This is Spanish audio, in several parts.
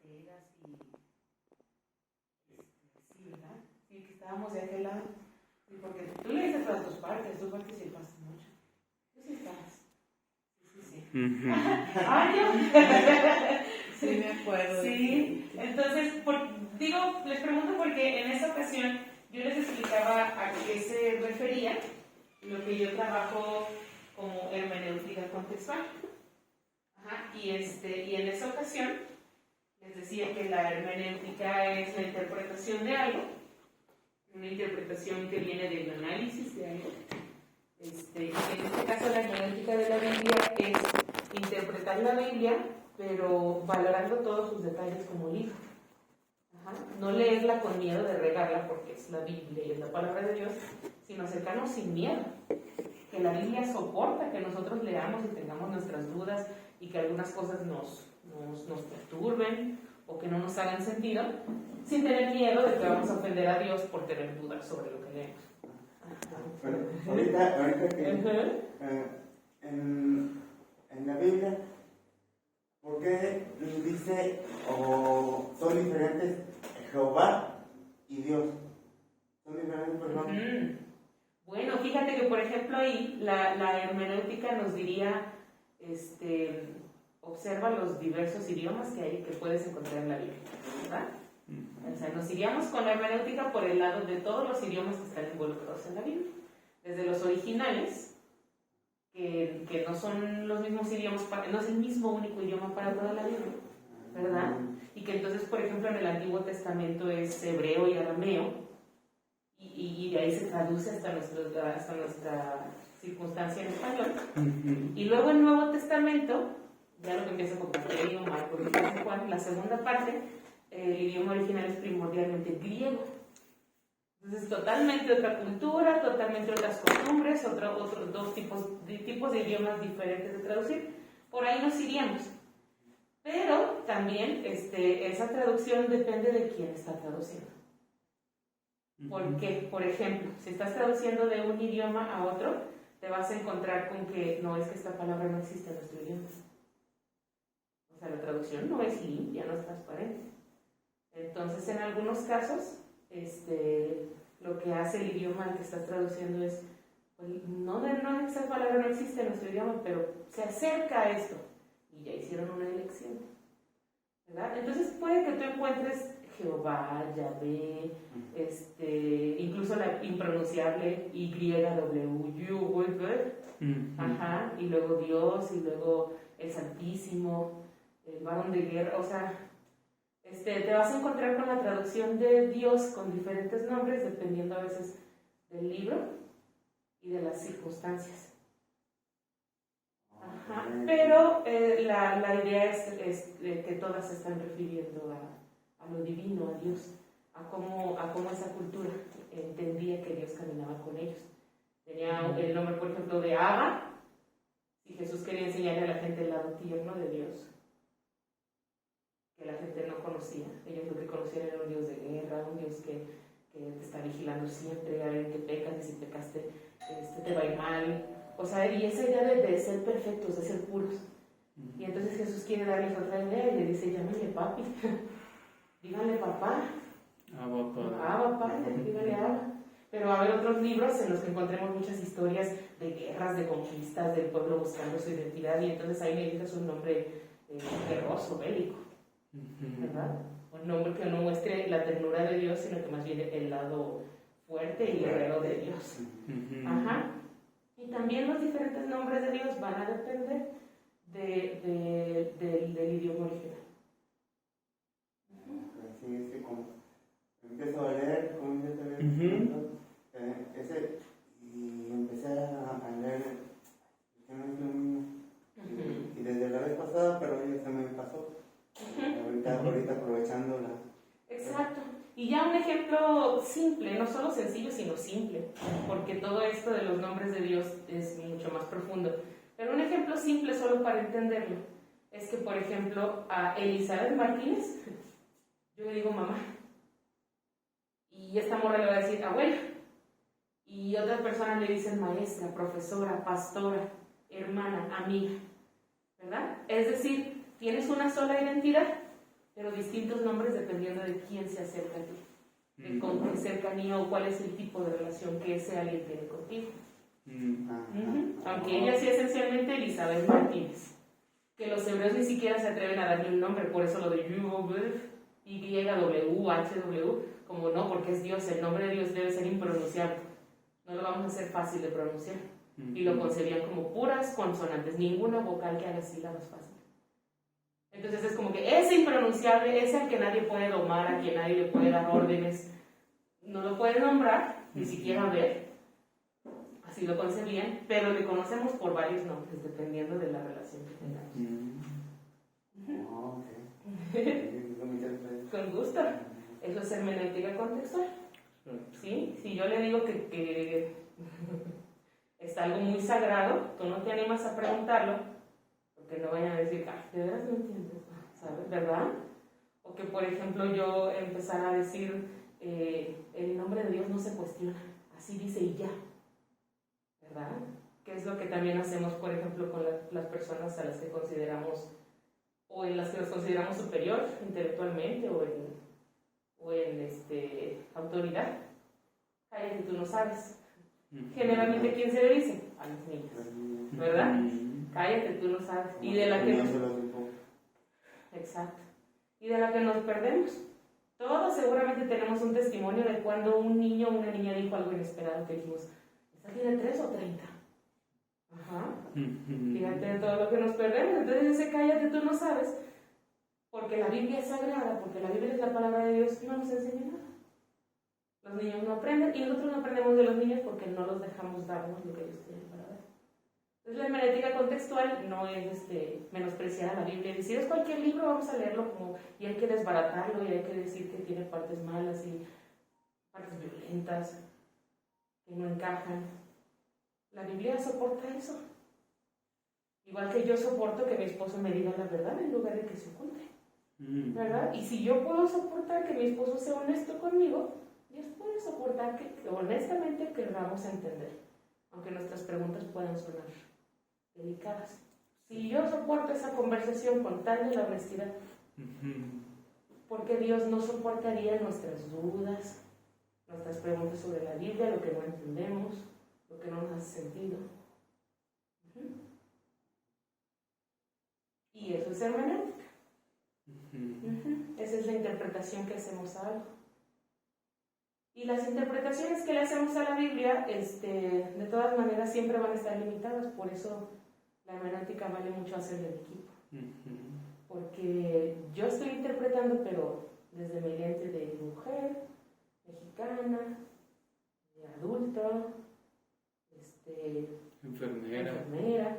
parteras sí, ¿verdad? Sí, que estábamos de aquel lado. Sí, porque tú le dices a tus partes, tú participas mucho. Tú sí estás. Sí. ¡Ay, yo! Sí, me acuerdo. Sí, entonces, les pregunto porque en esa ocasión yo les explicaba a qué se refería lo que yo trabajo como hermenéutica contextual. Y en esa ocasión les decía que la hermenéutica es la interpretación de algo, una interpretación que viene del análisis de algo. En este caso la hermenéutica de la Biblia es interpretar la Biblia, pero valorando todos sus detalles como libro. No leerla con miedo de regarla porque es la Biblia y es la palabra de Dios, sino acercarnos sin miedo. Que la Biblia soporta que nosotros leamos y tengamos nuestras dudas y que algunas cosas nos perturben o que no nos hagan sentido, sin tener miedo de que vamos a ofender a Dios por tener dudas sobre lo que leemos. Bueno, ahorita que en la Biblia, ¿por qué dice o son diferentes Jehová y Dios? Son diferentes personas. Bueno, fíjate que por ejemplo ahí la hermenéutica nos diría, observa los diversos idiomas que puedes encontrar en la Biblia, ¿verdad? O sea, nos iríamos con la hermenéutica por el lado de todos los idiomas que están involucrados en la Biblia, desde los originales, que no son los mismos idiomas, no es el mismo único idioma para toda la Biblia, ¿verdad? Y que entonces, por ejemplo, en el Antiguo Testamento es hebreo y arameo, y de ahí se traduce hasta nuestra circunstancia en español. Y luego el Nuevo Testamento, ya lo que empieza con Mateo, Marcos y Juan, la segunda parte, el idioma original es primordialmente griego. Entonces, totalmente otra cultura, totalmente otras costumbres, dos tipos de idiomas diferentes de traducir. Por ahí nos iríamos. Pero también esa traducción depende de quién está traduciendo. Porque, por ejemplo, si estás traduciendo de un idioma a otro, te vas a encontrar con que no es que esta palabra no existe en nuestro idioma. O sea, la traducción no es limpia, no es transparente. Entonces, en algunos casos, lo que hace el idioma al que estás traduciendo es, pues, no esa palabra no existe en nuestro idioma, pero se acerca a esto. Y ya hicieron una elección, ¿verdad? Entonces, puede que tú encuentres Jehová, Yahvé, incluso la impronunciable YWU, y luego Dios, y luego el Santísimo, el varón de guerra, o sea, te vas a encontrar con la traducción de Dios con diferentes nombres, dependiendo a veces del libro y de las circunstancias. Pero la idea es que todas se están refiriendo a lo divino, a Dios, a cómo esa cultura entendía que Dios caminaba con ellos. Tenía el nombre, por ejemplo, de Abba, y Jesús quería enseñarle a la gente el lado tierno de Dios, que la gente no conocía. Ellos lo que conocían era un Dios de guerra, un Dios que te está vigilando siempre, a ver que pecas, y si pecaste te va a ir mal. O sea, y esa idea de ser perfectos, de ser puros. Y entonces Jesús quiere darles otra idea y le dice, llámenle papi, díganle papá, Abba Padre, díganle Abba. Pero va a haber otros libros en los que encontremos muchas historias de guerras, de conquistas, del pueblo buscando su identidad, y entonces ahí necesitas un nombre guerroso, bélico, ¿verdad? Un nombre que no muestre la ternura de Dios, sino que más bien el lado fuerte y guerrero de Dios. Y también los diferentes nombres de Dios van a depender del idioma original. Sí, es que como empiezo a leer, como yo te había dicho, y empecé a leer, que no es lo mismo. Y desde la vez pasada, pero ya se me pasó. Ahorita aprovechando la... Exacto. Y ya un ejemplo simple, no solo sencillo, sino simple, porque todo esto de los nombres de Dios es mucho más profundo. Pero un ejemplo simple, solo para entenderlo, es que, por ejemplo, a Elizabeth Martínez, yo le digo mamá, y esta morra le va a decir abuela, y otras personas le dicen maestra, profesora, pastora, hermana, amiga, ¿verdad? Es decir, tienes una sola identidad, pero distintos nombres dependiendo de quién se acerca a ti, de con qué cercanía o cuál es el tipo de relación que ese alguien tiene contigo. Aunque ella sí esencialmente Elizabeth Martínez, que los hebreos ni siquiera se atreven a darle un nombre, por eso lo de YWHW, como no, porque es Dios, el nombre de Dios debe ser impronunciable, no lo vamos a hacer fácil de pronunciar, y lo concebían como puras consonantes, ninguna vocal que haga sílabas fáciles. Entonces es como que ese impronunciable es el que nadie puede domar, a quien nadie le puede dar órdenes, no lo puede nombrar, ni siquiera ver, así lo concebían, pero le conocemos por varios nombres, dependiendo de la relación que tengamos. Con gusto. Eso es hermenéutica contextual. ¿Sí? Si yo le digo que está algo muy sagrado, tú no te animas a preguntarlo, porque no vayan a decir, de veras no entiendes, ¿sabes? ¿Verdad? O que, por ejemplo, yo empezara a decir, el nombre de Dios no se cuestiona, así dice y ya. ¿Verdad? Que es lo que también hacemos, por ejemplo, con las personas a las que consideramos, o en las que nos consideramos superior intelectualmente, o en autoridad. Cállate, tú no sabes. Generalmente, ¿quién se le dice? A los niños, ¿verdad? Cállate, tú no sabes. Y de la que nos... Exacto. Y de la que nos perdemos. Todos seguramente tenemos un testimonio de cuando un niño o una niña dijo algo inesperado que dijimos, ¿esta tiene 3 o 30? Ajá. Fíjate de todo lo que nos perdemos. Entonces ese cállate, tú no sabes, porque la Biblia es sagrada, porque la Biblia es la palabra de Dios, no nos enseña nada. Los niños no aprenden y nosotros no aprendemos de los niños porque no los dejamos darnos lo que ellos tienen para dar. Entonces la hermenéutica contextual no es menospreciar a la Biblia, decir es cualquier libro, vamos a leerlo como, y hay que desbaratarlo y hay que decir que tiene partes malas y partes violentas que no encajan. La Biblia soporta eso. Igual que yo soporto que mi esposo me diga la verdad en lugar de que se oculte. ¿Verdad? Y si yo puedo soportar que mi esposo sea honesto conmigo, Dios puede soportar que honestamente queramos entender, aunque nuestras preguntas puedan sonar delicadas. Si yo soporto esa conversación con tal de la honestidad, ¿por qué Dios no soportaría nuestras dudas, nuestras preguntas sobre la Biblia, lo que no entendemos, lo que no nos hace sentido? Y eso es hermenéutica. Esa es la interpretación que hacemos a algo. Y las interpretaciones que le hacemos a la Biblia, de todas maneras, siempre van a estar limitadas. Por eso la hermenéutica vale mucho hacerla en equipo. Porque yo estoy interpretando, pero desde mi lente de mujer, mexicana, de adulto, enfermera.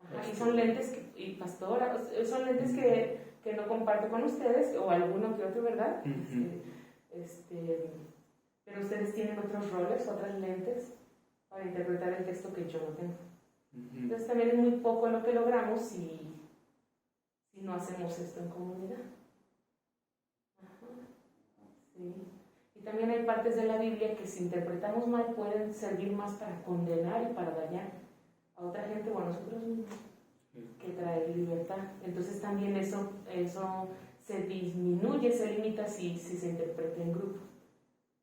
Ajá, y son lentes, y pastora, son lentes que no comparto con ustedes, o alguno que otro, ¿verdad? Pero ustedes tienen otros roles, otras lentes para interpretar el texto que yo no tengo. Entonces también es muy poco lo que logramos si no hacemos esto en comunidad. Sí. Y también hay partes de la Biblia que si interpretamos mal pueden servir más para condenar y para dañar a otra gente o a nosotros mismos que traer libertad. Entonces también eso se disminuye, se limita si se interpreta en grupo.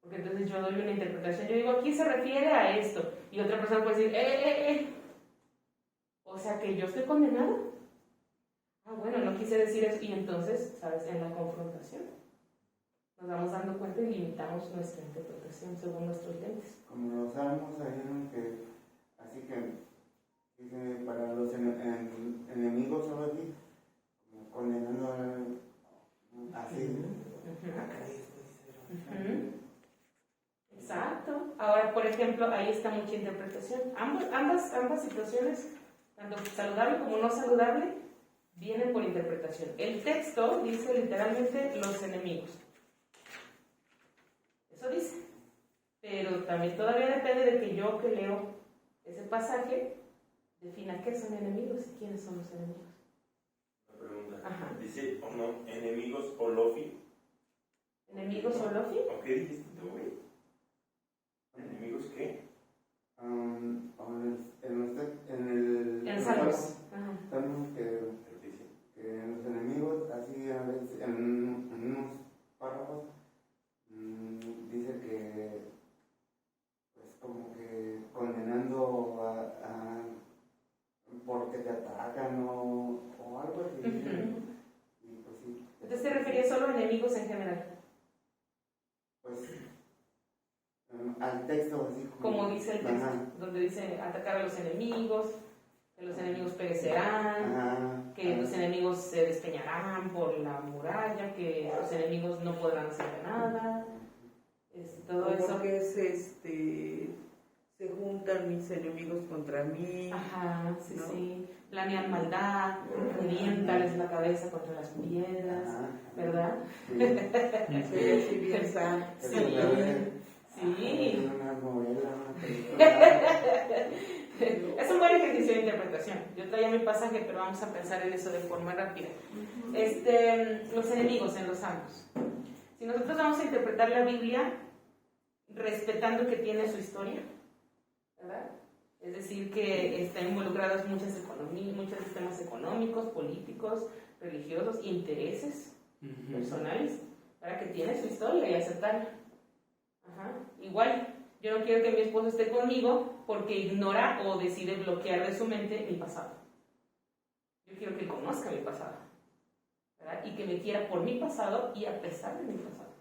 Porque entonces yo doy una interpretación, yo digo, aquí se refiere a esto, y otra persona puede decir, o sea que yo estoy condenado. Bueno, no quise decir eso, y entonces, ¿sabes? En la confrontación nos vamos dando cuenta y limitamos nuestra interpretación según nuestros lentes. Como los salmos ahí, que así que dice para los enemigos solo aquí, como condenando así. Exacto. Ahora, por ejemplo, ahí está mucha interpretación. Ambas situaciones, tanto saludable como no saludable, vienen por interpretación. El texto dice literalmente los enemigos. Eso dice. Pero también todavía depende de que yo que leo ese pasaje defina qué son enemigos y quiénes son los enemigos. Una pregunta. Ajá. Dice, ¿o no? ¿Enemigos o lofi? ¿Enemigos o lofi? ¿O qué dijiste tú, güey? ¿Enemigos qué? En Salmos. Salmos que los enemigos, así a veces, en enemigos en general? Pues al texto así Como dice el texto, donde dice atacar a los enemigos, que los enemigos perecerán, que los enemigos se despeñarán por la muralla, que los enemigos no podrán hacer nada, todo como eso. que se juntan mis enemigos contra mí. Ajá, sí, ¿no? sí. Planean maldad, reviéntales la cabeza contra las piedras, ¿verdad? Soy así bien sana. Sí, sí. Una novela, una película. Es un buen ejercicio de interpretación. Yo traía mi pasaje, pero vamos a pensar en eso de forma rápida. Los enemigos en los salmos. Si nosotros vamos a interpretar la Biblia respetando que tiene su historia, ¿verdad? Es decir, que están involucrados muchos sistemas económicos, políticos, religiosos, intereses personales, para que tiene su historia y aceptarla. Ajá. Igual, yo no quiero que mi esposo esté conmigo porque ignora o decide bloquear de su mente mi pasado. Yo quiero que él conozca mi pasado, ¿verdad? Y que me quiera por mi pasado y a pesar de mi pasado.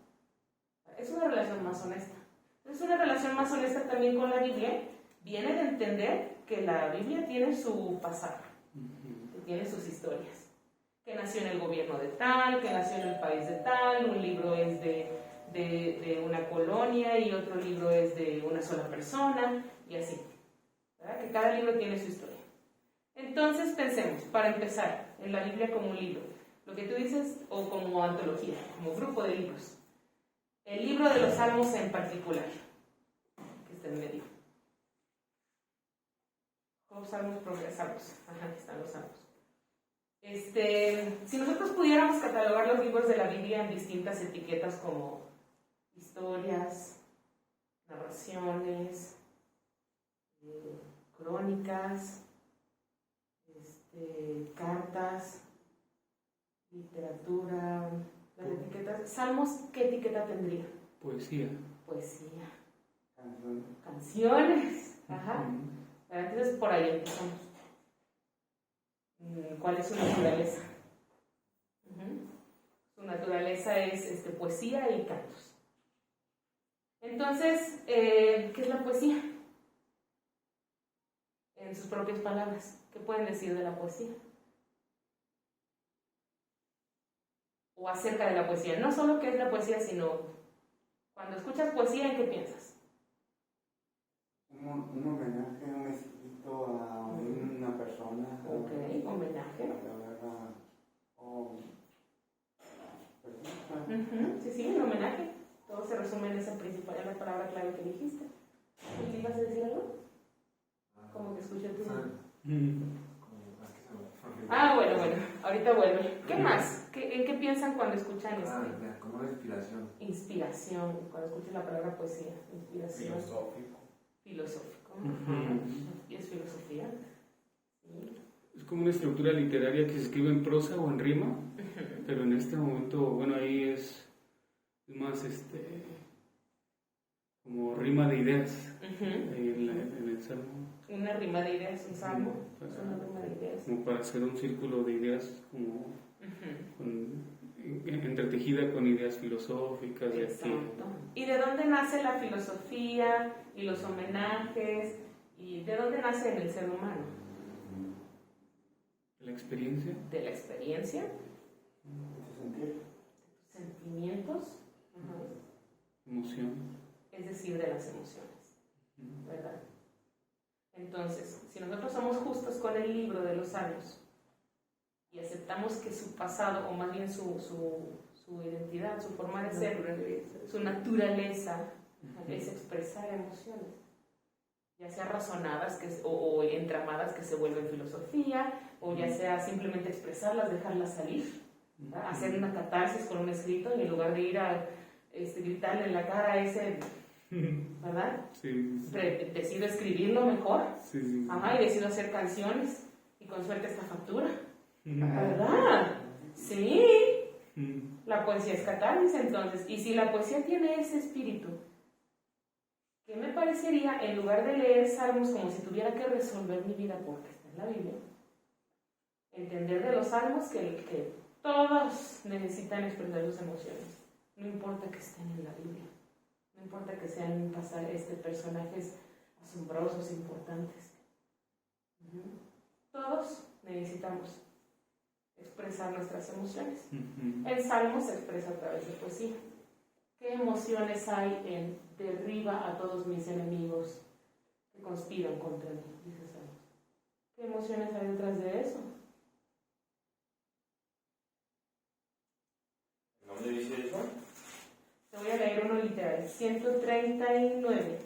Es una relación más honesta. Es una relación más honesta también con la Biblia. Viene de entender que la Biblia tiene su pasado, que tiene sus historias, que nació en el gobierno de tal, que nació en el país de tal, un libro es de una colonia y otro libro es de una sola persona, y así, ¿verdad? Que cada libro tiene su historia. Entonces pensemos, para empezar, en la Biblia como un libro, lo que tú dices, o como antología, como grupo de libros. El libro de los Salmos en particular, que está en medio. Salmos, Salmos. Ajá, aquí están los Salmos. Si nosotros pudiéramos catalogar los libros de la Biblia en distintas etiquetas como historias, narraciones, crónicas, cartas, literatura, las etiquetas. Salmos, ¿qué etiqueta tendría? Poesía. Poesía. Canciones. Ajá. Entonces por ahí empezamos. ¿Cuál es su naturaleza? Su naturaleza es poesía y cantos. Entonces, ¿qué es la poesía? En sus propias palabras, ¿qué pueden decir de la poesía? O acerca de la poesía. No solo qué es la poesía, sino cuando escuchas poesía, ¿en qué piensas? Un homenaje, un escrito a una persona. Ok, homenaje. Sí, un homenaje. Todo se resume en esa principal, en la palabra clave que dijiste. ¿Y ibas a decir algo? Como que escuché tu... bueno, ahorita vuelve. ¿Qué más? ¿En qué piensan cuando escuchan como una inspiración. Inspiración, cuando escuchan la palabra poesía. Inspiración. Filosófico. ¿Y es filosofía? Sí. Es como una estructura literaria que se escribe en prosa o en rima, pero en este momento, bueno, ahí es más como rima de ideas en el salmo. Una rima de ideas, un salmo. Es una rima de ideas. Como para hacer un círculo de ideas como entretejida con ideas filosóficas. Exacto. ¿Y de dónde nace la filosofía y los homenajes? ¿Y de dónde nace en el ser humano? ¿La experiencia? De la experiencia. ¿De tus sentimientos. Emoción. Es decir, de las emociones. ¿Verdad? Entonces, si nosotros somos justos con el libro de los Salmos y aceptamos que su pasado, o más bien su identidad, su forma de ser, su naturaleza, es expresar emociones, ya sea razonadas o entramadas que se vuelven filosofía, o ya sea simplemente expresarlas, dejarlas salir, ¿verdad? Hacer una catarsis con un escrito y en lugar de ir a gritarle en la cara a ese, ¿verdad? Sí. Decido escribirlo mejor, Sí. y decido hacer canciones y con suerte esta factura, ¿verdad? Sí. La poesía es catarsis, entonces, y si la poesía tiene ese espíritu, ¿qué me parecería en lugar de leer salmos como si tuviera que resolver mi vida porque está en la Biblia? Entender de los salmos que Todos necesitan expresar sus emociones. No importa que estén en la Biblia. No importa que sean personajes asombrosos, importantes. Todos necesitamos expresar nuestras emociones. El Salmo se expresa a través de poesía. ¿Qué emociones hay en derriba a todos mis enemigos que conspiran contra mí? Dice Salmo. ¿Qué emociones hay detrás de eso? ¿Dónde dice eso? Te voy a leer uno literal. 139.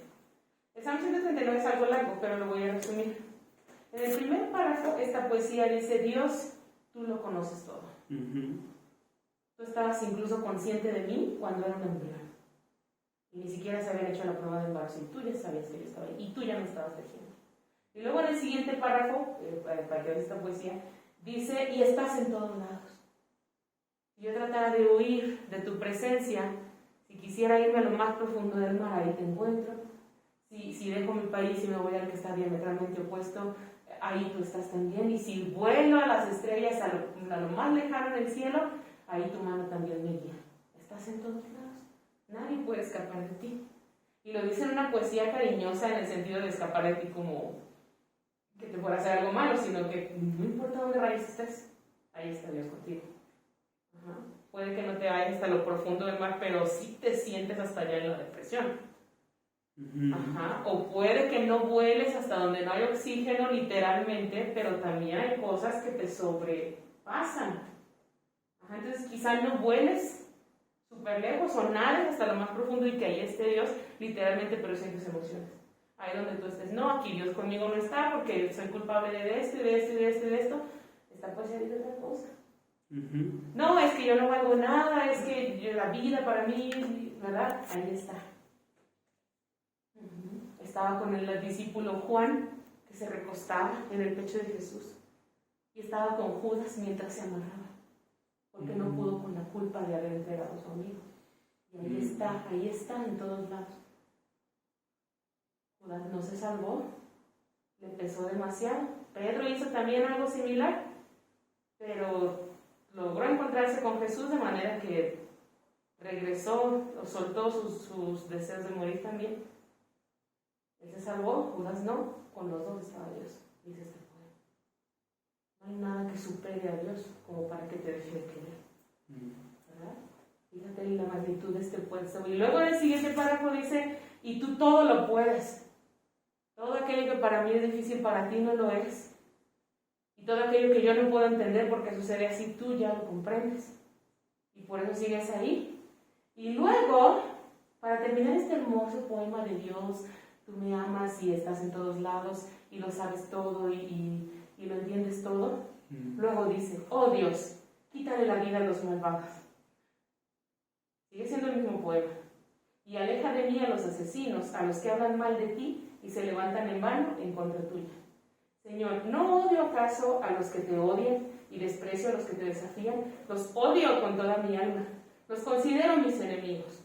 El Salmo 139 es algo largo, pero lo voy a resumir. En el primer párrafo, esta poesía dice: Dios, tú lo conoces todo. Tú estabas incluso consciente de mí cuando era un embrión. Y ni siquiera se habían hecho la prueba de embarazo. Y tú ya sabías que yo estaba ahí. Y tú ya me estabas tejiendo. Y luego en el siguiente párrafo, para que veas esta poesía, dice: y estás en todos lados. Si yo tratara de huir de tu presencia, si quisiera irme a lo más profundo del mar, ahí te encuentro. Si dejo mi país y me voy al que está diametralmente opuesto, ahí tú estás también. Y si vuelo a las estrellas, a lo más lejano del cielo, ahí tu mano también me guía. Estás en todos lados. Nadie puede escapar de ti. Y lo dice en una poesía cariñosa, en el sentido de escapar de ti como que te fuera a hacer algo malo, sino que no importa dónde rayos estés, ahí está Dios contigo. Ajá. Puede que no te vayas hasta lo profundo del mar, pero sí te sientes hasta allá en la depresión. Ajá. O puede que no vueles hasta donde no hay oxígeno, literalmente, pero también hay cosas que te sobrepasan. Ajá. Entonces quizá no vueles súper lejos o nades hasta lo más profundo y que ahí esté Dios, literalmente, pero sientes emociones. Ahí donde tú estés, no, aquí Dios conmigo no está porque soy culpable de esto y de esto y de esto y de esto. Esta poesía dice otra cosa. No, es que yo no valgo nada, es que la vida para mí, ¿verdad? Ahí está. Estaba con el discípulo Juan, que se recostaba en el pecho de Jesús, y estaba con Judas mientras se amarraba, porque no pudo con la culpa de haber entregado a su amigo. Y ahí está en todos lados. Judas no se salvó, le pesó demasiado. Pedro hizo también algo similar, pero logró encontrarse con Jesús de manera que regresó, o soltó sus deseos de morir también. Él se salvó, Judas no, con los dos estaba Dios, dice este poema. No hay nada que supere a Dios como para que te deje de querer, ¿verdad? Fíjate la magnitud de este puesto. Y luego en el siguiente párrafo dice: y tú todo lo puedes. Todo aquello que para mí es difícil, para ti no lo es. Y todo aquello que yo no puedo entender porque sucede así, tú ya lo comprendes. Y por eso sigues ahí. Y luego, para terminar este hermoso poema de Dios, tú me amas y estás en todos lados y lo sabes todo y lo entiendes todo. Luego dice: oh Dios, quítale la vida a los malvados. Sigue siendo el mismo poema. Y aleja de mí a los asesinos, a los que hablan mal de ti y se levantan en vano en contra tuya. Señor, ¿no odio acaso a los que te odian y desprecio a los que te desafían? Los odio con toda mi alma. Los considero mis enemigos.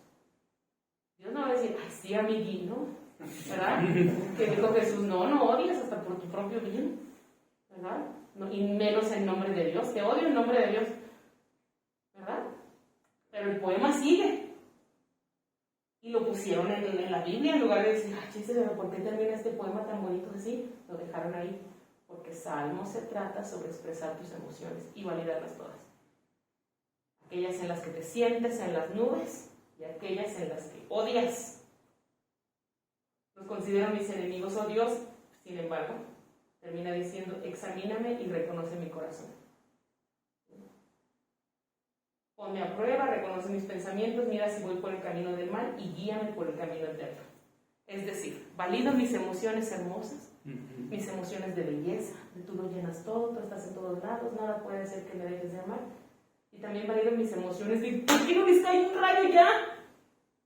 Dios no va a decir: ay, sí, amiguito, ¿verdad? Que dijo Jesús: no odias hasta por tu propio bien, ¿verdad? No, y menos en nombre de Dios. Te odio en nombre de Dios, ¿verdad? Pero el poema sigue. Y lo pusieron en la Biblia en lugar de decir: ay, chiste, pero ¿por qué termina este poema tan bonito así? Lo dejaron ahí. Porque Salmo se trata sobre expresar tus emociones y validarlas todas. Aquellas en las que te sientes en las nubes y aquellas en las que odias. Los considero mis enemigos, oh Dios. Sin embargo, termina diciendo: examíname y reconoce mi corazón. Ponme a prueba, reconoce mis pensamientos, mira si voy por el camino del mal y guíame por el camino eterno. Es decir, valido mis emociones hermosas, mis emociones de belleza, de tú lo llenas todo, tú estás en todos lados, nada puede hacer que me dejes de amar. Y también valido mis emociones de: ¿por qué no les cae un rayo ya?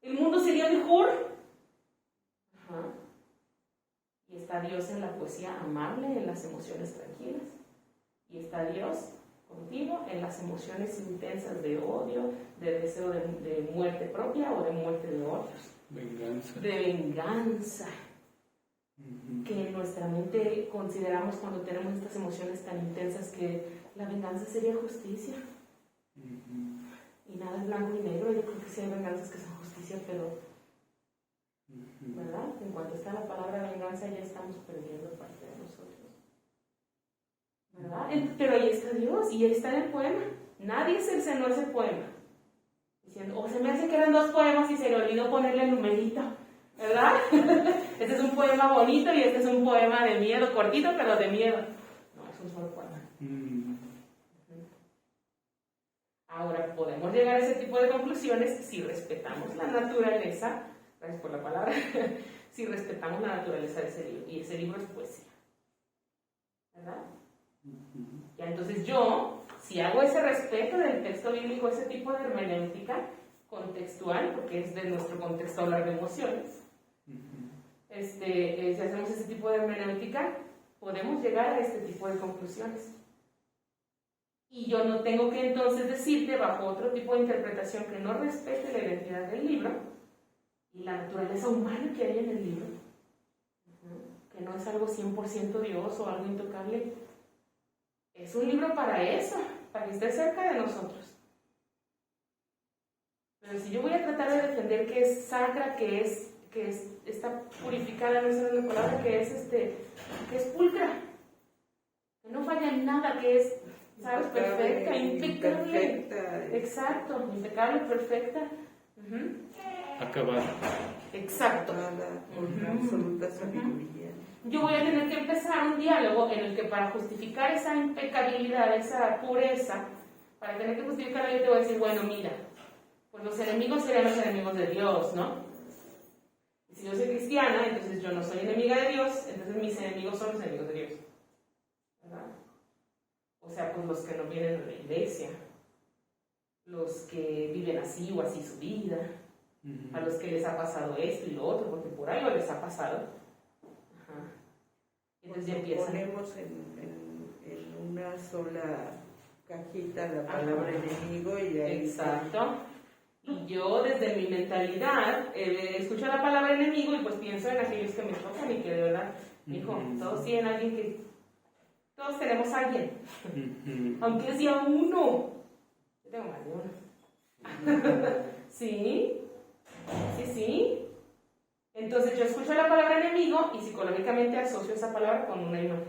El mundo sería mejor. Ajá. Y está Dios en la poesía amable, en las emociones tranquilas. Y está Dios contigo en las emociones intensas de odio, de deseo de muerte propia o de muerte de otros. Venganza. De venganza. Que en nuestra mente consideramos, cuando tenemos estas emociones tan intensas, que la venganza sería justicia. blanco y negro, yo creo que sí hay venganzas que son justicia, pero, ¿verdad? En cuanto está la palabra venganza ya estamos perdiendo parte de nosotros, ¿verdad? Pero ahí está Dios, y ahí está en el poema. Nadie cercenó ese poema, diciendo, o se me hace que eran 2 poemas y se le olvidó ponerle el numerito, ¿verdad? Este es un poema bonito y este es un poema de miedo, cortito, pero de miedo. No, es un solo poema. Ahora, podemos llegar a ese tipo de conclusiones si respetamos la naturaleza, gracias por la palabra, si respetamos la naturaleza de ese libro, y ese libro es poesía, ¿verdad? Ya entonces yo, si hago ese respeto del texto bíblico, ese tipo de hermenéutica contextual, porque es de nuestro contexto hablar de emociones, si hacemos ese tipo de hermenéutica, podemos llegar a este tipo de conclusiones. Y yo no tengo que entonces decirte, bajo otro tipo de interpretación que no respete la identidad del libro y la naturaleza humana que hay en el libro, que no es algo 100% Dios o algo intocable. Es un libro para eso, para que esté cerca de nosotros. Pero si yo voy a tratar de defender que es sacra, que está purificada, no es una palabra, que es pulcra, que no falla en nada, que es, ¿sabes? Perfecta, impecable. Exacto, impecable, perfecta. Acabada. Exacto. Con absoluta sabiduría. Yo voy a tener que empezar un diálogo en el que para justificar esa impecabilidad, esa pureza, para tener que justificarla, yo te voy a decir, bueno, mira, pues los enemigos serían los enemigos de Dios, ¿no? Y si yo soy cristiana, entonces yo no soy enemiga de Dios, entonces mis enemigos son los enemigos de Dios, ¿verdad? O sea, pues los que no vienen a la iglesia, los que viven así o así su vida, a los que les ha pasado esto y lo otro, porque por algo les ha pasado. Entonces ya empiezan. Ponemos en una sola cajita la palabra enemigo y ahí. Exacto. Y yo desde mi mentalidad escucho la palabra enemigo y pues pienso en aquellos que me tocan y que de verdad, hijo, todos tienen alguien que... Todos tenemos a alguien, aunque sea uno. Yo tengo más de uno. ¿Sí? Sí. Entonces yo escucho la palabra enemigo y psicológicamente asocio esa palabra con una imagen.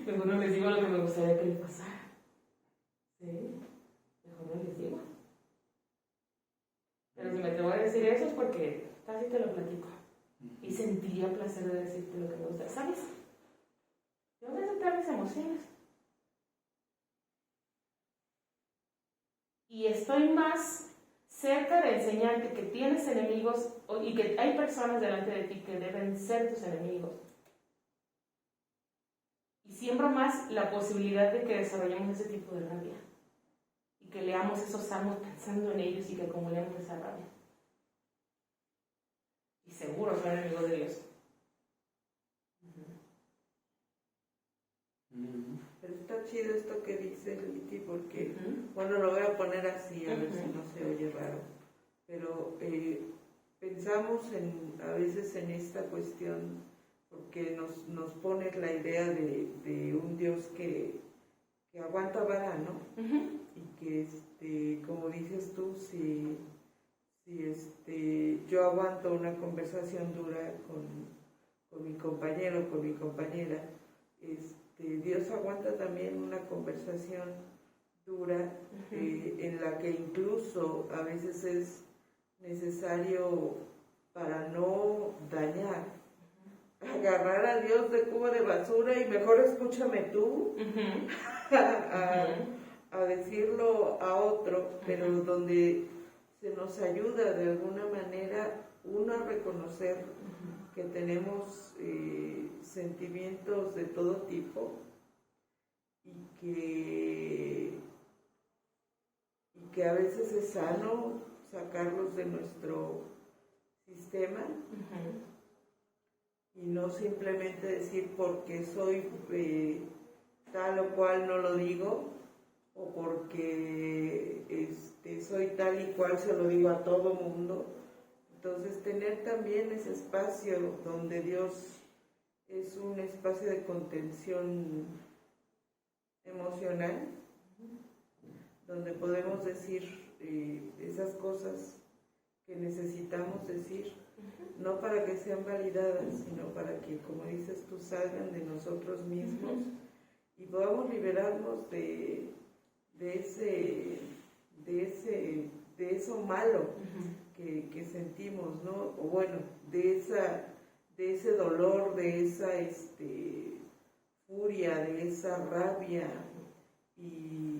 Mejor no les digo lo que me gustaría que les pasara. ¿Sí? Mejor no les digo. Pero si me atrevo a decir eso es porque casi te lo platico. Y sentiría placer de decirte lo que me gusta. ¿Sabes? Yo voy a aceptar mis emociones. Y estoy más cerca de enseñarte que tienes enemigos y que hay personas delante de ti que deben ser tus enemigos. Y siembro más la posibilidad de que desarrollemos ese tipo de rabia. Y que leamos esos salmos pensando en ellos y que acumulemos esa rabia. Y seguro son enemigos de Dios. Pero está chido esto que dice Liti porque, bueno, lo voy a poner así, a ver si no se oye raro, pero pensamos a veces en esta cuestión porque nos pone la idea de un Dios que aguanta vara, ¿no? Y que, como dices tú, si yo aguanto una conversación dura con mi compañero, con mi compañera, Dios aguanta también una conversación dura en la que incluso a veces es necesario, para no dañar, agarrar a Dios de cubo de basura y mejor escúchame tú a decirlo a otro, pero donde se nos ayuda de alguna manera uno a reconocer que tenemos sentimientos de todo tipo y que a veces es sano sacarlos de nuestro sistema y no simplemente decir porque soy tal o cual no lo digo o porque soy tal y cual se lo digo a todo mundo. Entonces, tener también ese espacio donde Dios es un espacio de contención emocional, donde podemos decir esas cosas que necesitamos decir, no para que sean validadas, sino para que, como dices tú, salgan de nosotros mismos y podamos liberarnos de eso malo que sentimos, ¿no? O bueno, de ese dolor, de esa furia, de esa rabia y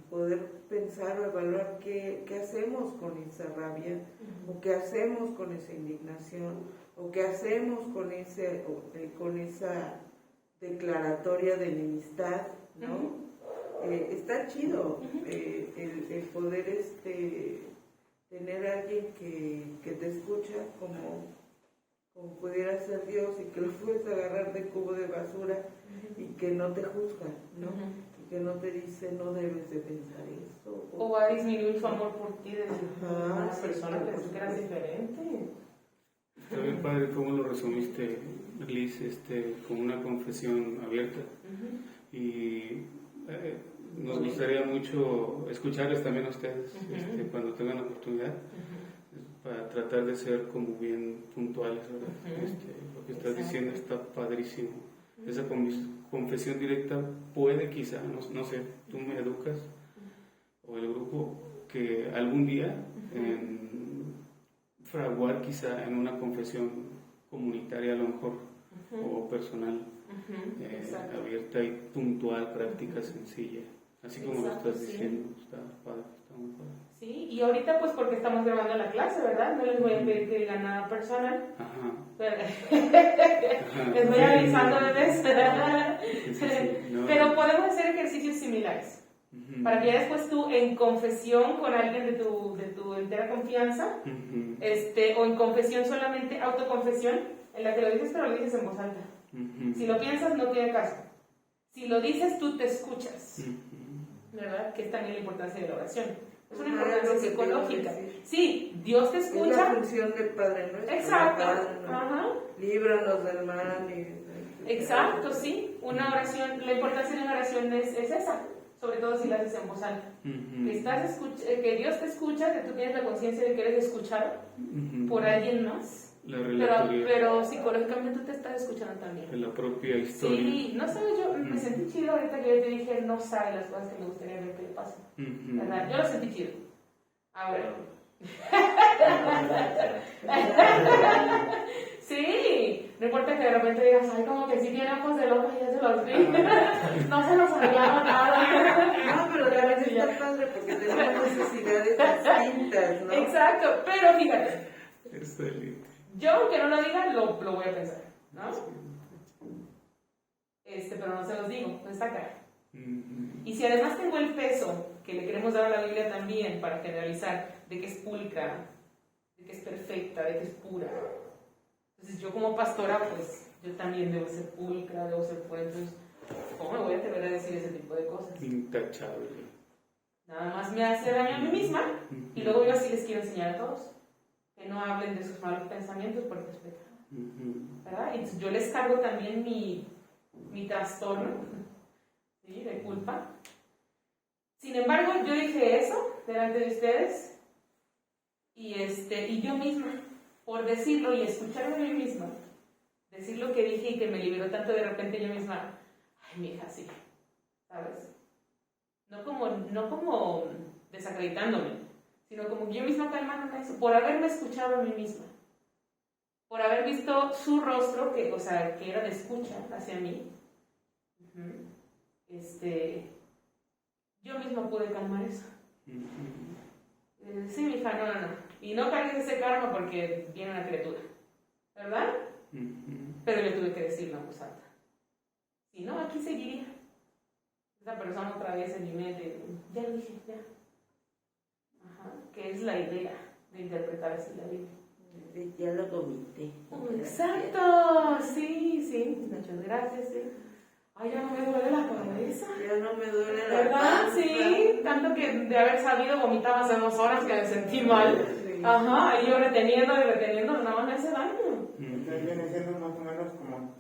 poder pensar o evaluar qué hacemos con esa rabia, o qué hacemos con esa indignación, o qué hacemos con esa declaratoria de enemistad, ¿no? Está chido el poder tener a alguien que te escucha como pudiera ser Dios, y que lo puedes agarrar de cubo de basura y que no te juzga, ¿no? Y que no te dice no debes de pensar esto. O va a disminuir su amor por ti de una sí, persona por que eras diferente. Está bien padre cómo lo resumiste, Liz, con una confesión abierta. Y nos gustaría mucho escucharles también a ustedes cuando tengan la oportunidad, para tratar de ser como bien puntuales, ¿verdad? Lo que estás diciendo está padrísimo. Esa confesión directa puede quizá, no sé, tú me educas, o el grupo, que algún día fraguar quizá en una confesión comunitaria a lo mejor, o personal, abierta y puntual, práctica, sencilla, así como lo estás diciendo. Está padre, está muy padre. Sí, y ahorita pues porque estamos grabando la clase, ¿verdad? No les voy a pedir que digan nada personal. Pero, les voy avisando, bebés. No. Pero podemos hacer ejercicios similares. Para que ya después tú, en confesión con alguien de tu entera confianza, o en confesión solamente, autoconfesión, en la que lo dices, pero lo dices en voz alta. Si lo piensas, no tiene caso. Si lo dices, tú te escuchas. ¿Verdad? Que es también la importancia de la oración. Es una importancia psicológica. Sí, Dios te escucha. Es la función del Padre Nuestro. Exacto. Líbranos del mal. Exacto, sí. Una oración, la importancia de una oración es esa. Sobre todo si la haces en voz alta. Que Dios te escucha, que tú tienes la conciencia de que eres escuchado por alguien más. Pero psicológicamente tú te estás escuchando también. En la propia historia. Sí, no sabes, yo me sentí chido ahorita que yo te dije, no sabe las cosas que me gustaría ver que le pasen. ¿Verdad? Yo lo sentí chido. Ahora. Sí, no importa que de repente digas, ay, como que sí tiene ojos de loco y ya se los vi. No se los arreglaron nada. No, pero también está padre porque tenemos necesidades distintas, ¿no? Exacto, pero fíjate. Excelente. Yo, aunque no lo diga, lo voy a pensar, ¿no? Pero no se los digo, no está acá. Y si además tengo el peso que le queremos dar a la Biblia también para generalizar, de que es pulcra, de que es perfecta, de que es pura. Entonces yo como pastora, pues yo también debo ser pulcra, debo ser pura. Entonces, ¿cómo me voy a atrever a decir ese tipo de cosas? Intachable. Nada más me hace daño a mí misma y luego yo así les quiero enseñar a todos. Que no hablen de sus malos pensamientos porque es pecado. ¿Verdad? Entonces yo les cargo también mi trastorno, ¿sí? De culpa. Sin embargo, yo dije eso delante de ustedes y yo misma, por decirlo y escucharme a mí misma, decir lo que dije y que me liberó tanto de repente yo misma, ay, mi hija, sí, ¿sabes? No como desacreditándome, sino como yo misma calmándome eso, por haberme escuchado a mí misma, por haber visto su rostro, que era de escucha hacia mí. Yo misma pude calmar eso. Sí, mi hija, no. Y no cargues ese karma porque viene una criatura, ¿verdad? Pero yo tuve que decirlo en voz alta. Si no, aquí seguiría esa persona otra vez en mi mente. Ya lo dije, ya. Que es la idea de interpretar así la Biblia. Ya lo comité. Exacto, sí, muchas gracias, sí. Ay, ya no me duele la cabeza. Ya no me duele la ¿verdad? panza. Sí, tanto que de haber sabido vomitaba hace 2 horas que me sentí mal. Sí. Y yo reteniendo, nada más me hace daño. Entonces viene siendo más o menos como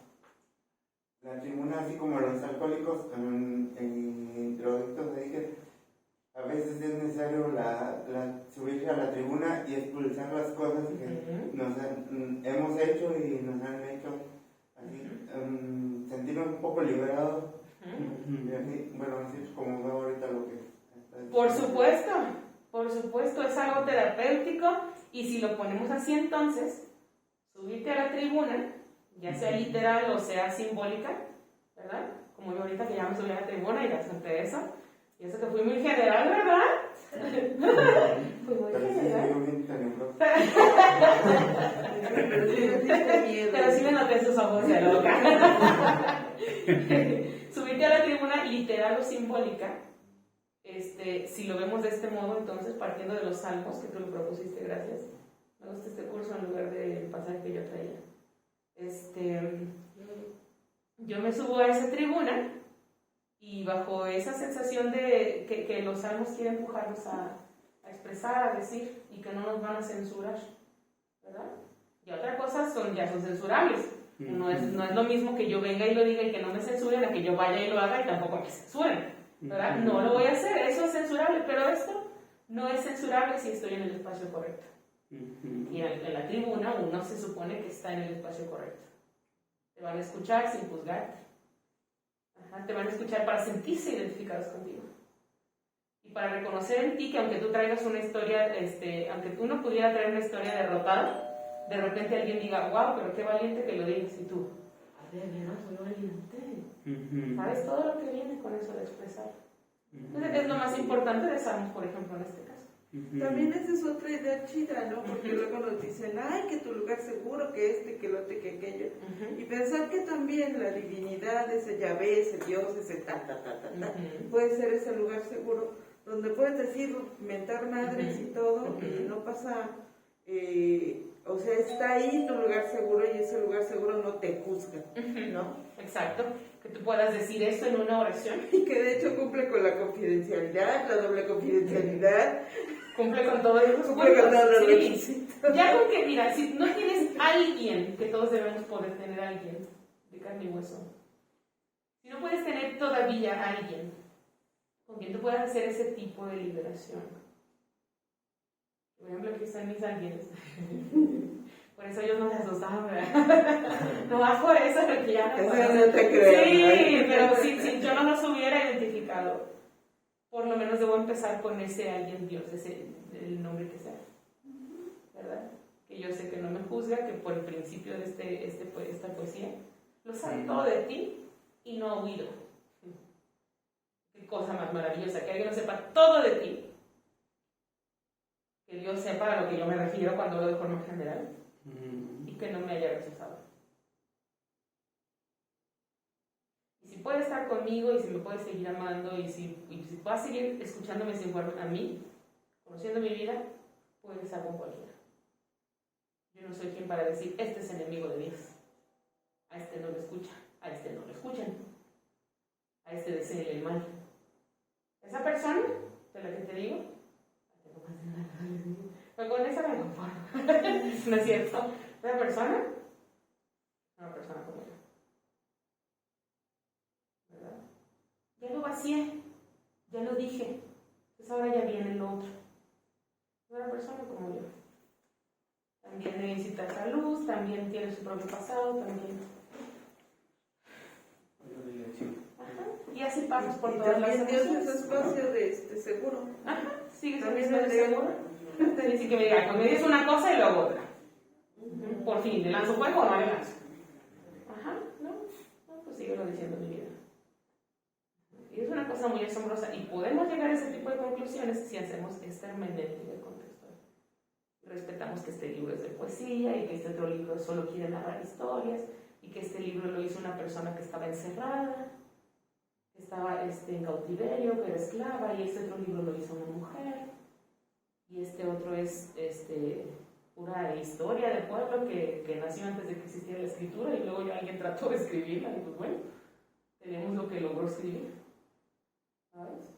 la tribuna, así como los alcohólicos en drogadictos de dije, a veces veces es necesario subirse a la tribuna y expulsar las cosas que hemos hecho y nos han hecho así, sentirnos un poco liberados. Y así, bueno, así es como veo ahorita lo que está diciendo. Por supuesto, es algo terapéutico, y si lo ponemos así, entonces, subirte a la tribuna, ya sea literal o sea simbólica, ¿verdad? Como yo ahorita que ya me subí a la tribuna y ya senté eso. Y eso que fui muy general, ¿verdad? Fui muy general. Pero sí me noté sus ojos de loca. Subirte a la tribuna, literal o simbólica, si lo vemos de este modo, entonces, partiendo de los salmos, que tú lo propusiste, gracias. Me gusta este curso en lugar del pasaje que yo traía. Yo me subo a esa tribuna y bajo esa sensación de que los salmos quieren empujarnos a expresar, a decir, y que no nos van a censurar, ¿verdad? Y otra cosa ya son censurables. No es lo mismo que yo venga y lo diga y que no me censuren, a que yo vaya y lo haga y tampoco me censuren, ¿verdad? No lo voy a hacer, eso es censurable, pero esto no es censurable si estoy en el espacio correcto. Y en la tribuna uno se supone que está en el espacio correcto. Te van a escuchar sin juzgarte. Te van a escuchar para sentirse identificados contigo. Y para reconocer en ti que aunque tú traigas una historia, aunque tú no pudieras traer una historia derrotada, de repente alguien diga, wow, pero qué valiente que lo digas, y tú, de veras, soy valiente. ¿Sabes todo lo que viene con eso de expresar? Entonces, es lo más importante de Salmos, por ejemplo, en este caso. También esa es otra idea chida, ¿no? Porque luego nos dicen, ay, que tu lugar seguro, que que lo otro, que aquello. Y pensar que también la divinidad, ese Yahvé, ese Dios, ese puede ser ese lugar seguro, donde puedes decir, mentar madres y todo, y no pasa, o sea, está ahí tu lugar seguro, y ese lugar seguro no te juzga, ¿no? Exacto, que tú puedas decir esto en una oración. Y que de hecho cumple con la confidencialidad, la doble confidencialidad. Cumple con todo eso. Cumple con todo lo sí. Ya con que, mira, si no tienes alguien, que todos debemos poder tener alguien de carne y hueso, si no puedes tener todavía alguien con quien tú puedas hacer ese tipo de liberación. Por ejemplo, aquí están mis ángeles. Por eso ellos no se asustaban, ¿verdad? No más por eso, porque ya no te creo. Sí, pero si yo no los hubiera identificado, por lo menos debo empezar con ese alguien Dios, el nombre que sea, ¿verdad? Que yo sé que no me juzga, que por el principio de esta poesía lo sabe todo de ti y no ha huido. Qué cosa más maravillosa, que alguien lo sepa todo de ti, que Dios sepa a lo que yo me refiero cuando hablo de forma general, y que no me haya rechazado. Y si puede estar conmigo, y si me puede seguir amando, y si puede seguir escuchándome sin a mí, conociendo mi vida, puede estar con cualquiera. Yo no soy quien para decir, este es enemigo de Dios, a este no lo escucha, a este no lo escuchan, a este desea el mal. Esa persona, de la que te digo, pero con esa me conformo. ¿No es cierto? Esa persona, una persona como yo. ¿Verdad? Ya lo vacié, ya lo dije, entonces ahora ya viene el otro. Una persona como yo. También necesita esa luz, también tiene su propio pasado, también. Ajá. Y así pasas por todas las emociones. También Dios es espacio de seguro. Ajá, sigue también siendo seguro. Dice que me diga, me dices una cosa y luego otra. Por fin, ¿le lanzo fuego o no le lanzo? Ajá, no, pues síguelo diciendo mi vida. Y es una cosa muy asombrosa, y podemos llegar a ese tipo de conclusiones si hacemos esta hermenéutica del contexto. Respetamos que este libro es de poesía, y que este otro libro solo quiere narrar historias, y que este libro lo hizo una persona que estaba encerrada, que estaba en cautiverio, que era esclava, y este otro libro lo hizo una mujer, y este otro es pura historia de pueblo que nació antes de que existiera la escritura, y luego ya alguien trató de escribirla, y pues bueno, tenemos lo que logró escribir, ¿sabes?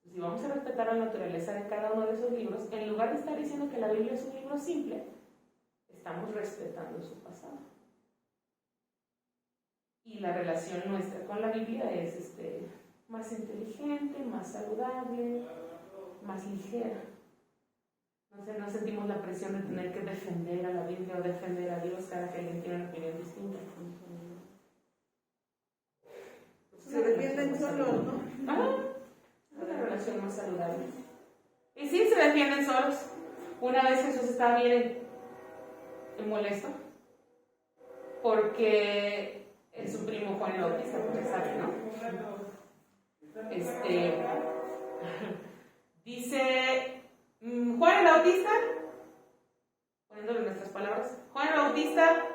Si vamos a respetar la naturaleza de cada uno de esos libros, en lugar de estar diciendo que la Biblia es un libro simple, estamos respetando su pasado. Y la relación nuestra con la Biblia es más inteligente, más saludable, más ligera. No sé, no sentimos la presión de tener que defender a la Biblia o defender a Dios cada que alguien tiene una opinión distinta. Se defienden solos, ¿no? Una relación más saludable. Y sí, se defienden solos. Una vez Jesús estaba bien molesto porque su primo Juan el Bautista, porque sabe, ¿no? Dice Juan el Bautista, poniéndole nuestras palabras, Juan el Bautista,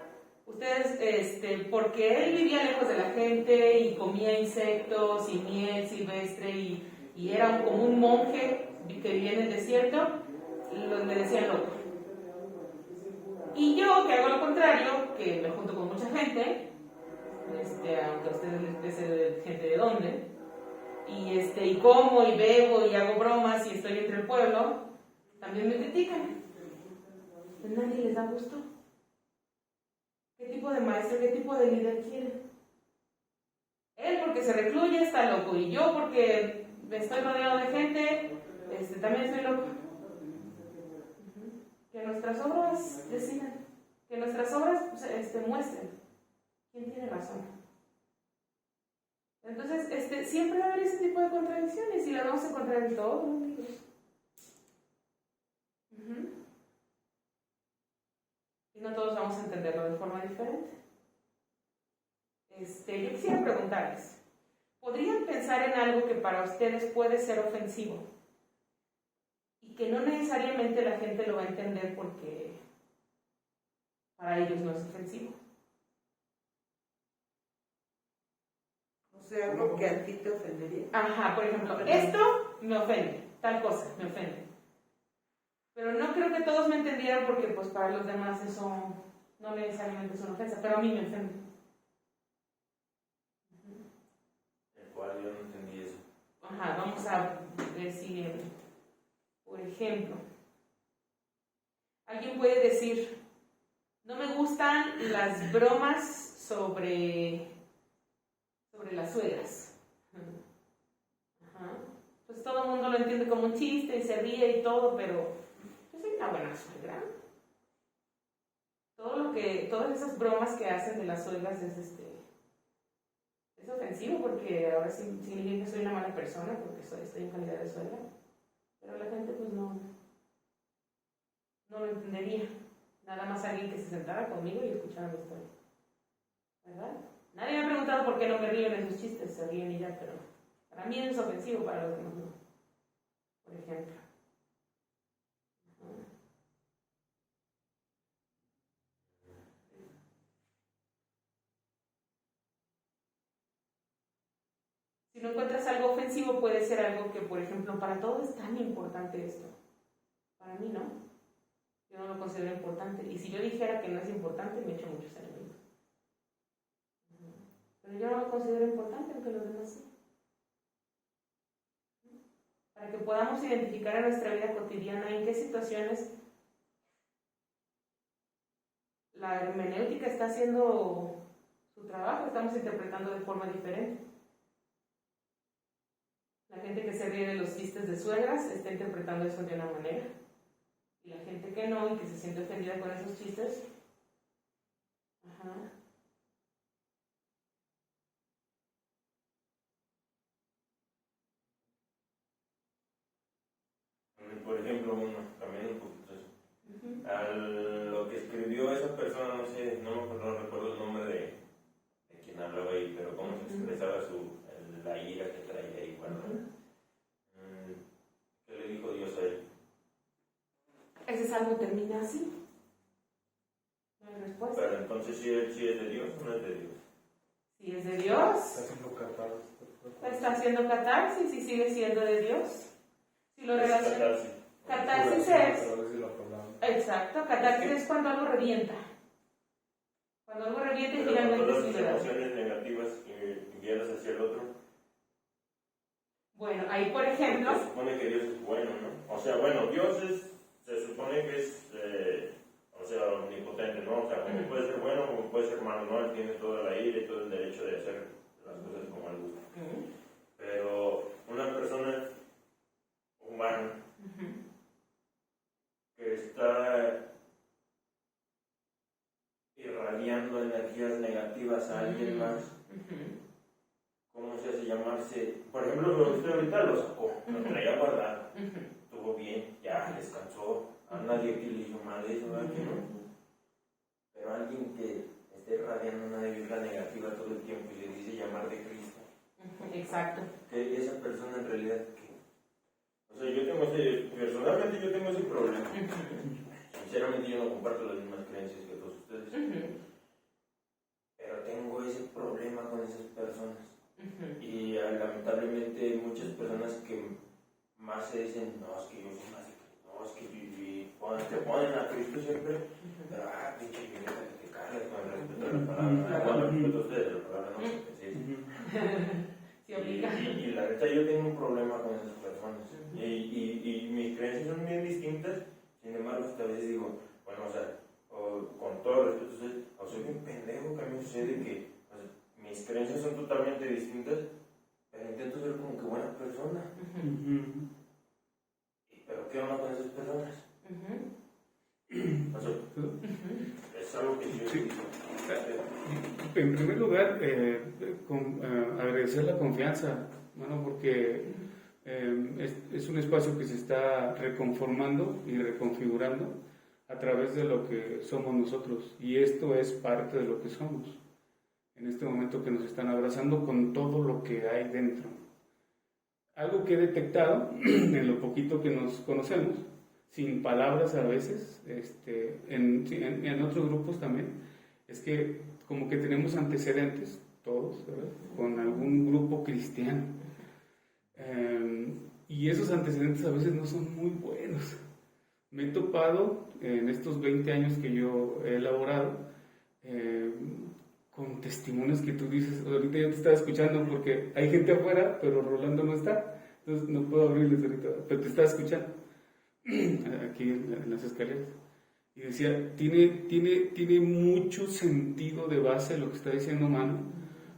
ustedes, porque él vivía lejos de la gente y comía insectos y miel silvestre y era como un monje que vivía en el desierto, le decían loco. Y yo, que hago lo contrario, que me junto con mucha gente, aunque a ustedes les pese gente de dónde, y como y bebo y hago bromas y estoy entre el pueblo, también me critican. A nadie les da gusto. ¿Qué tipo de maestro, qué tipo de líder quiere? Él porque se recluye está loco, y yo porque estoy rodeado de gente, también estoy loco. Que nuestras obras decidan, que nuestras obras muestren quién tiene razón. Entonces, siempre va a haber ese tipo de contradicciones y las vamos a encontrar en todos los libros. Y no todos vamos a entenderlo de forma diferente. Yo quisiera preguntarles, ¿podrían pensar en algo que para ustedes puede ser ofensivo? Y que no necesariamente la gente lo va a entender porque para ellos no es ofensivo. O sea, algo que a ti te ofendería. Ajá, por ejemplo, esto me ofende, tal cosa me ofende. Pero no creo que todos me entendieran porque pues para los demás eso no necesariamente es una ofensa, pero a mí me ofende. El cual yo no entendí eso. Ajá, vamos a ver si, por ejemplo, alguien puede decir, no me gustan las bromas sobre las suegras. Ajá. Pues todo el mundo lo entiende como un chiste y se ríe y todo, pero yo soy una buena suegra. Todas esas bromas que hacen de las suegras es ofensivo porque ahora sí significa que soy una mala persona porque estoy en calidad de suegra. Pero la gente pues no lo entendería. Nada más alguien que se sentara conmigo y escuchara mi historia. ¿Verdad? Nadie me ha preguntado por qué no me río en esos chistes, se ríen y ya, pero para mí es ofensivo, para los demás no. Por ejemplo. Si no encuentras algo ofensivo, puede ser algo que, por ejemplo, para todos es tan importante esto. Para mí no. Yo no lo considero importante. Y si yo dijera que no es importante, me echo muchos enemigos. Pero yo no lo considero importante, aunque los demás sí. Para que podamos identificar en nuestra vida cotidiana en qué situaciones la hermenéutica está haciendo su trabajo, estamos interpretando de forma diferente. La gente que se ríe de los chistes de suegras está interpretando eso de una manera. Y la gente que no y que se siente ofendida con esos chistes, Por ejemplo, también un poquito eso. A lo que escribió esa persona, no sé, no recuerdo el nombre de quien hablaba ahí, pero cómo se expresaba la ira que traía ahí cuando... ¿Qué le dijo Dios a él? Ese salmo termina así. No hay respuesta. Pero entonces, ¿sí es de Dios o no es de Dios? Si es de Dios, Está haciendo catarsis. está haciendo catarsis y sigue siendo de Dios. Si lo relaciona. Catarsis es. Exacto, catarsis es cuando algo revienta. Cuando algo revienta y pero finalmente todas sí las lo da. emociones negativas enviadas hacia el otro. Bueno, ahí por ejemplo. Se supone que Dios es bueno, ¿no? O sea, bueno, Dios se supone que es, omnipotente, ¿no? O sea, como puede ser bueno, como puede ser malo, ¿no? Él tiene toda la ira y todo el derecho de hacer las cosas como él gusta. Pero una persona humana humano que está irradiando energías negativas a alguien más, ¿cómo se hace llamarse? Por ejemplo, usted ahorita lo sacó, lo traía guardado, estuvo bien, ya descansó, a nadie que le hizo mal eso, ¿verdad que no? Pero alguien que esté irradiando una vibra negativa todo el tiempo y le dice llamar de Cristo. Exacto. Que esa persona en realidad, o sea, personalmente yo tengo ese problema. Sinceramente yo no comparto las mismas creencias que todos ustedes. Pero tengo ese problema con esas personas. Y lamentablemente muchas personas que más se dicen, no, es que yo soy más de Cristo, no, es que te ponen a Cristo siempre, pero pinche violeta que te cargas con el respeto de la palabra. Bueno, el respeto a ustedes, la palabra no se Sí, obliga. y la neta yo tengo un problema con esas personas. Y mis creencias son bien distintas, sin embargo, hasta a veces digo, bueno, o sea, con todo respeto, soy un pendejo que a mí me sucede que mis creencias son totalmente distintas, pero intento ser como que buena persona. ¿Pero qué onda con esas personas? O sea, es algo que yo Sí. digo. En primer lugar, agradecer la confianza, bueno, porque es un espacio que se está reconformando y reconfigurando a través de lo que somos nosotros, y esto es parte de lo que somos en este momento, que nos están abrazando con todo lo que hay dentro. Algo que he detectado en lo poquito que nos conocemos, sin palabras a veces, en otros grupos también, es que como que tenemos antecedentes, todos, ¿verdad?, con algún grupo cristiano. Y esos antecedentes a veces no son muy buenos. Me he topado en estos 20 años que yo he elaborado con testimonios que tú dices, ahorita yo te estaba escuchando porque hay gente afuera, pero Rolando no está, entonces no puedo abrirles ahorita, pero te estaba escuchando aquí en las escaleras. Y decía, tiene mucho sentido de base lo que está diciendo Manu,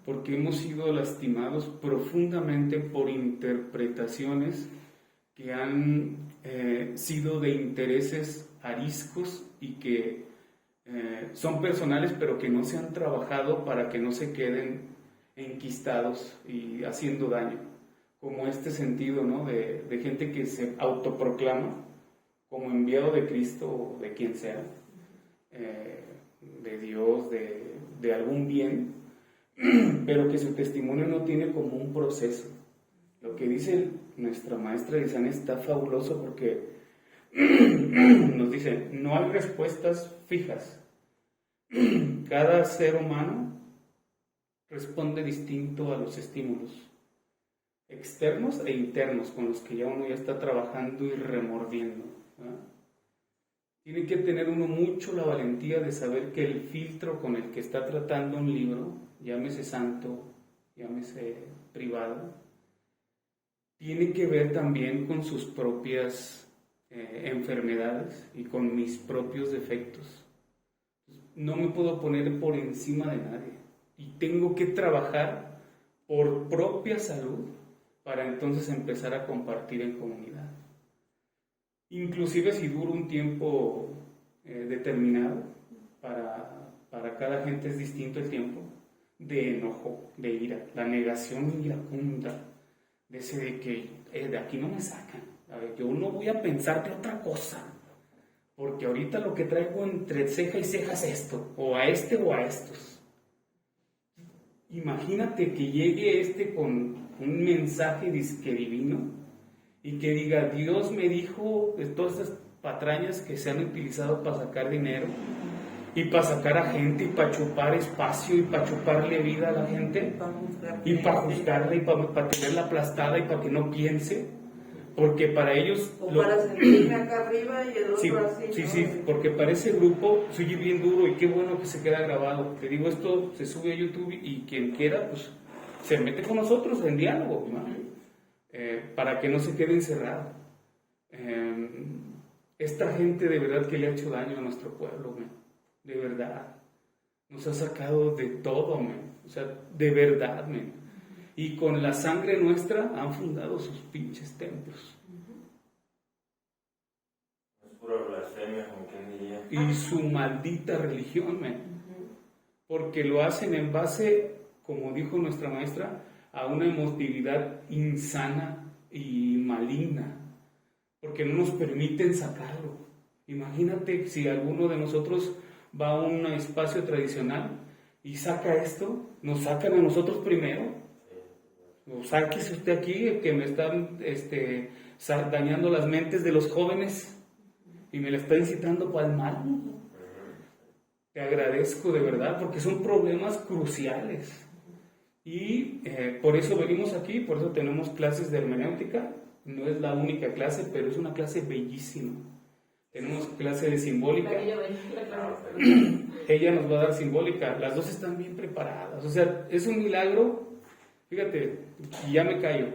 porque hemos sido lastimados profundamente por interpretaciones que han sido de intereses ariscos y que son personales, pero que no se han trabajado para que no se queden enquistados y haciendo daño, como este sentido, ¿no?, de gente que se autoproclama como enviado de Cristo o de quien sea, de Dios, de algún bien, pero que su testimonio no tiene como un proceso. Lo que dice nuestra maestra Lisane está fabuloso, porque nos dice, no hay respuestas fijas. Cada ser humano responde distinto a los estímulos externos e internos con los que ya uno ya está trabajando y remordiendo, ¿verdad? Tiene que tener uno mucho la valentía de saber que el filtro con el que está tratando un libro, llámese santo, llámese privado, tiene que ver también con sus propias enfermedades y con mis propios defectos. No me puedo poner por encima de nadie y tengo que trabajar por propia salud para entonces empezar a compartir en comunidad. Inclusive si dura un tiempo determinado, para cada gente es distinto el tiempo, de enojo, de ira, la negación iracunda, de ese de que de aquí no me sacan, a ver, yo no voy a pensar de otra cosa, porque ahorita lo que traigo entre ceja y ceja es esto, o a este o a estos. Imagínate que llegue con un mensaje disque divino y que diga, Dios me dijo de todas estas patrañas que se han utilizado para sacar dinero y para sacar a gente y para chupar espacio y para chuparle vida a la gente y para juzgarla y para tenerla aplastada y para que no piense, porque para ellos o para sentirme acá arriba y el otro sí, así, sí, ¿no? sí, porque para ese grupo se oye bien duro y qué bueno que se queda grabado. Te digo, esto se sube a YouTube y quien quiera pues se mete con nosotros en diálogo, ¿no? Para que no se quede encerrado. Esta gente de verdad que le ha hecho daño a nuestro pueblo, man. De verdad, nos ha sacado de todo, man. O sea, de verdad, man. Y con la sangre nuestra han fundado sus pinches templos. blasfemia, como quien diría. y su maldita religión, man. Porque lo hacen en base, como dijo nuestra maestra, a una emotividad insana y maligna, porque no nos permiten sacarlo. Imagínate si alguno de nosotros va a un espacio tradicional y saca esto, nos sacan a nosotros primero. O sáquese usted aquí, que me están dañando las mentes de los jóvenes y me le está incitando para el mal. Te agradezco de verdad, porque son problemas cruciales. Y por eso venimos aquí, por eso tenemos clases de hermenéutica. No es la única clase, pero es una clase bellísima. Tenemos clase de simbólica. Ella nos va a dar simbólica. Las dos están bien preparadas. O sea, es un milagro. Fíjate, y ya me callo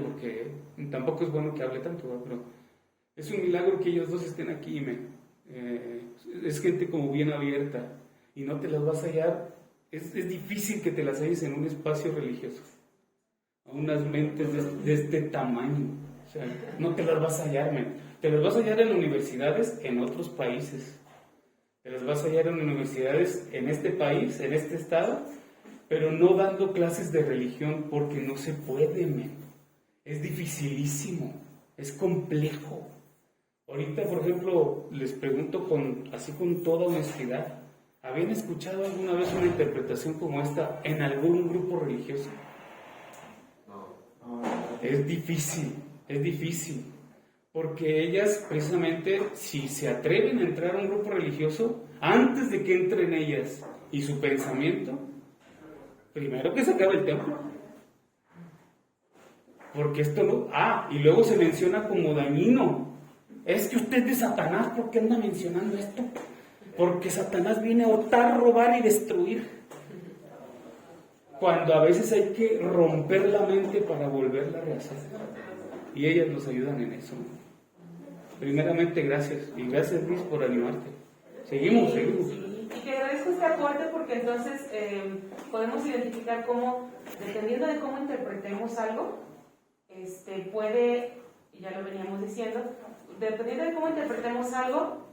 porque tampoco es bueno que hable tanto, ¿verdad? Pero es un milagro que ellos dos estén aquí, es gente como bien abierta y no te las vas a hallar, es difícil que te las halles en un espacio religioso, a unas mentes de este tamaño, o sea, no te las vas a hallar, te las vas a hallar en universidades en otros países, te las vas a hallar en universidades en este país, en este estado, pero no dando clases de religión porque no se puede, es dificilísimo, es complejo. Ahorita, por ejemplo, les pregunto así con toda honestidad, ¿habían escuchado alguna vez una interpretación como esta en algún grupo religioso? No. Es difícil, porque ellas precisamente, si se atreven a entrar a un grupo religioso, antes de que entren ellas y su pensamiento, primero que se acabe el templo. Porque esto no... y luego se menciona como dañino. Es que usted es de Satanás, ¿por qué anda mencionando esto? Porque Satanás viene a hurtar, robar y destruir. Cuando a veces hay que romper la mente para volverla a rehacer. Y ellas nos ayudan en eso. Primeramente, gracias. Y gracias, Luis, por animarte. Seguimos. Y te agradezco este aporte porque entonces podemos identificar cómo, dependiendo de cómo interpretemos algo, puede, ya lo veníamos diciendo, dependiendo de cómo interpretemos algo,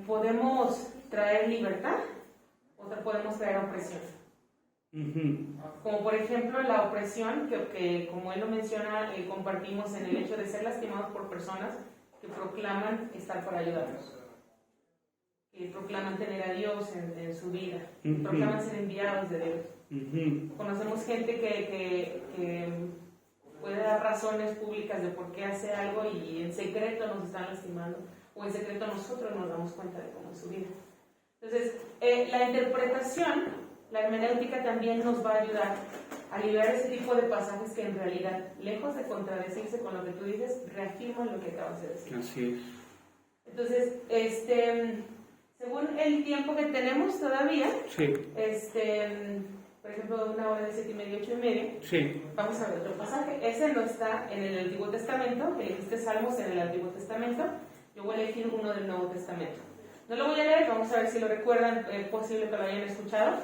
podemos traer libertad o podemos traer opresión. Como por ejemplo la opresión que como él lo menciona, compartimos en el hecho de ser lastimados por personas que proclaman estar para ayudarnos, que proclaman tener a Dios en su vida, proclaman ser enviados de Dios. Conocemos gente que puede dar razones públicas de por qué hace algo y en secreto nos están lastimando, o en secreto nosotros nos damos cuenta de cómo es su vida. Entonces, la interpretación, la hermenéutica también nos va a ayudar a liberar ese tipo de pasajes que en realidad, lejos de contradecirse con lo que tú dices, reafirman lo que acabas de decir. Así es. Entonces, según el tiempo que tenemos todavía, Sí. Por ejemplo, 1 hora de 7:30, 8:30, Sí. vamos a ver otro pasaje. Ese no está en el Antiguo Testamento, elegiste Salmos en el Antiguo Testamento, yo voy a elegir uno del Nuevo Testamento. No lo voy a leer, vamos a ver si lo recuerdan, es posible que lo hayan escuchado.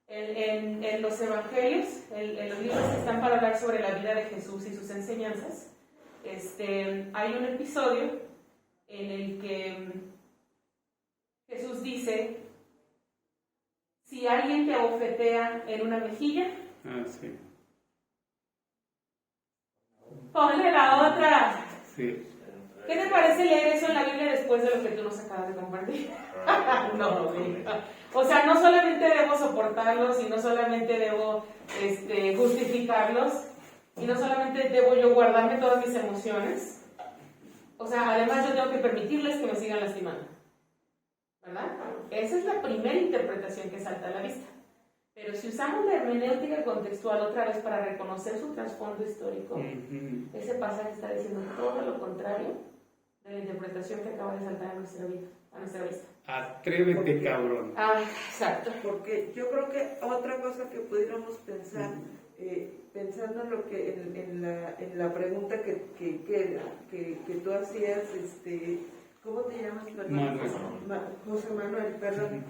En los Evangelios, en los libros que están para hablar sobre la vida de Jesús y sus enseñanzas, hay un episodio en el que Jesús dice: si alguien te abofetea en una mejilla, Sí. ponle la otra. Sí. ¿Qué te parece leer eso en la Biblia después de lo que tú nos acabas de compartir? No, o sea, no solamente debo soportarlos y no solamente debo justificarlos y no solamente debo yo guardarme todas mis emociones, o sea, además yo tengo que permitirles que me sigan lastimando, ¿verdad? Esa es la primera interpretación que salta a la vista. Pero si usamos la hermenéutica contextual otra vez para reconocer su trasfondo histórico, ese pasaje está diciendo todo lo contrario de la interpretación que acaba de saltar a nuestra vista. Atrévete, cabrón. Exacto. Porque yo creo que otra cosa que pudiéramos pensar, pensando en lo que en la pregunta que tú hacías, ¿cómo te llamas? Manuel. José Manuel, perdón.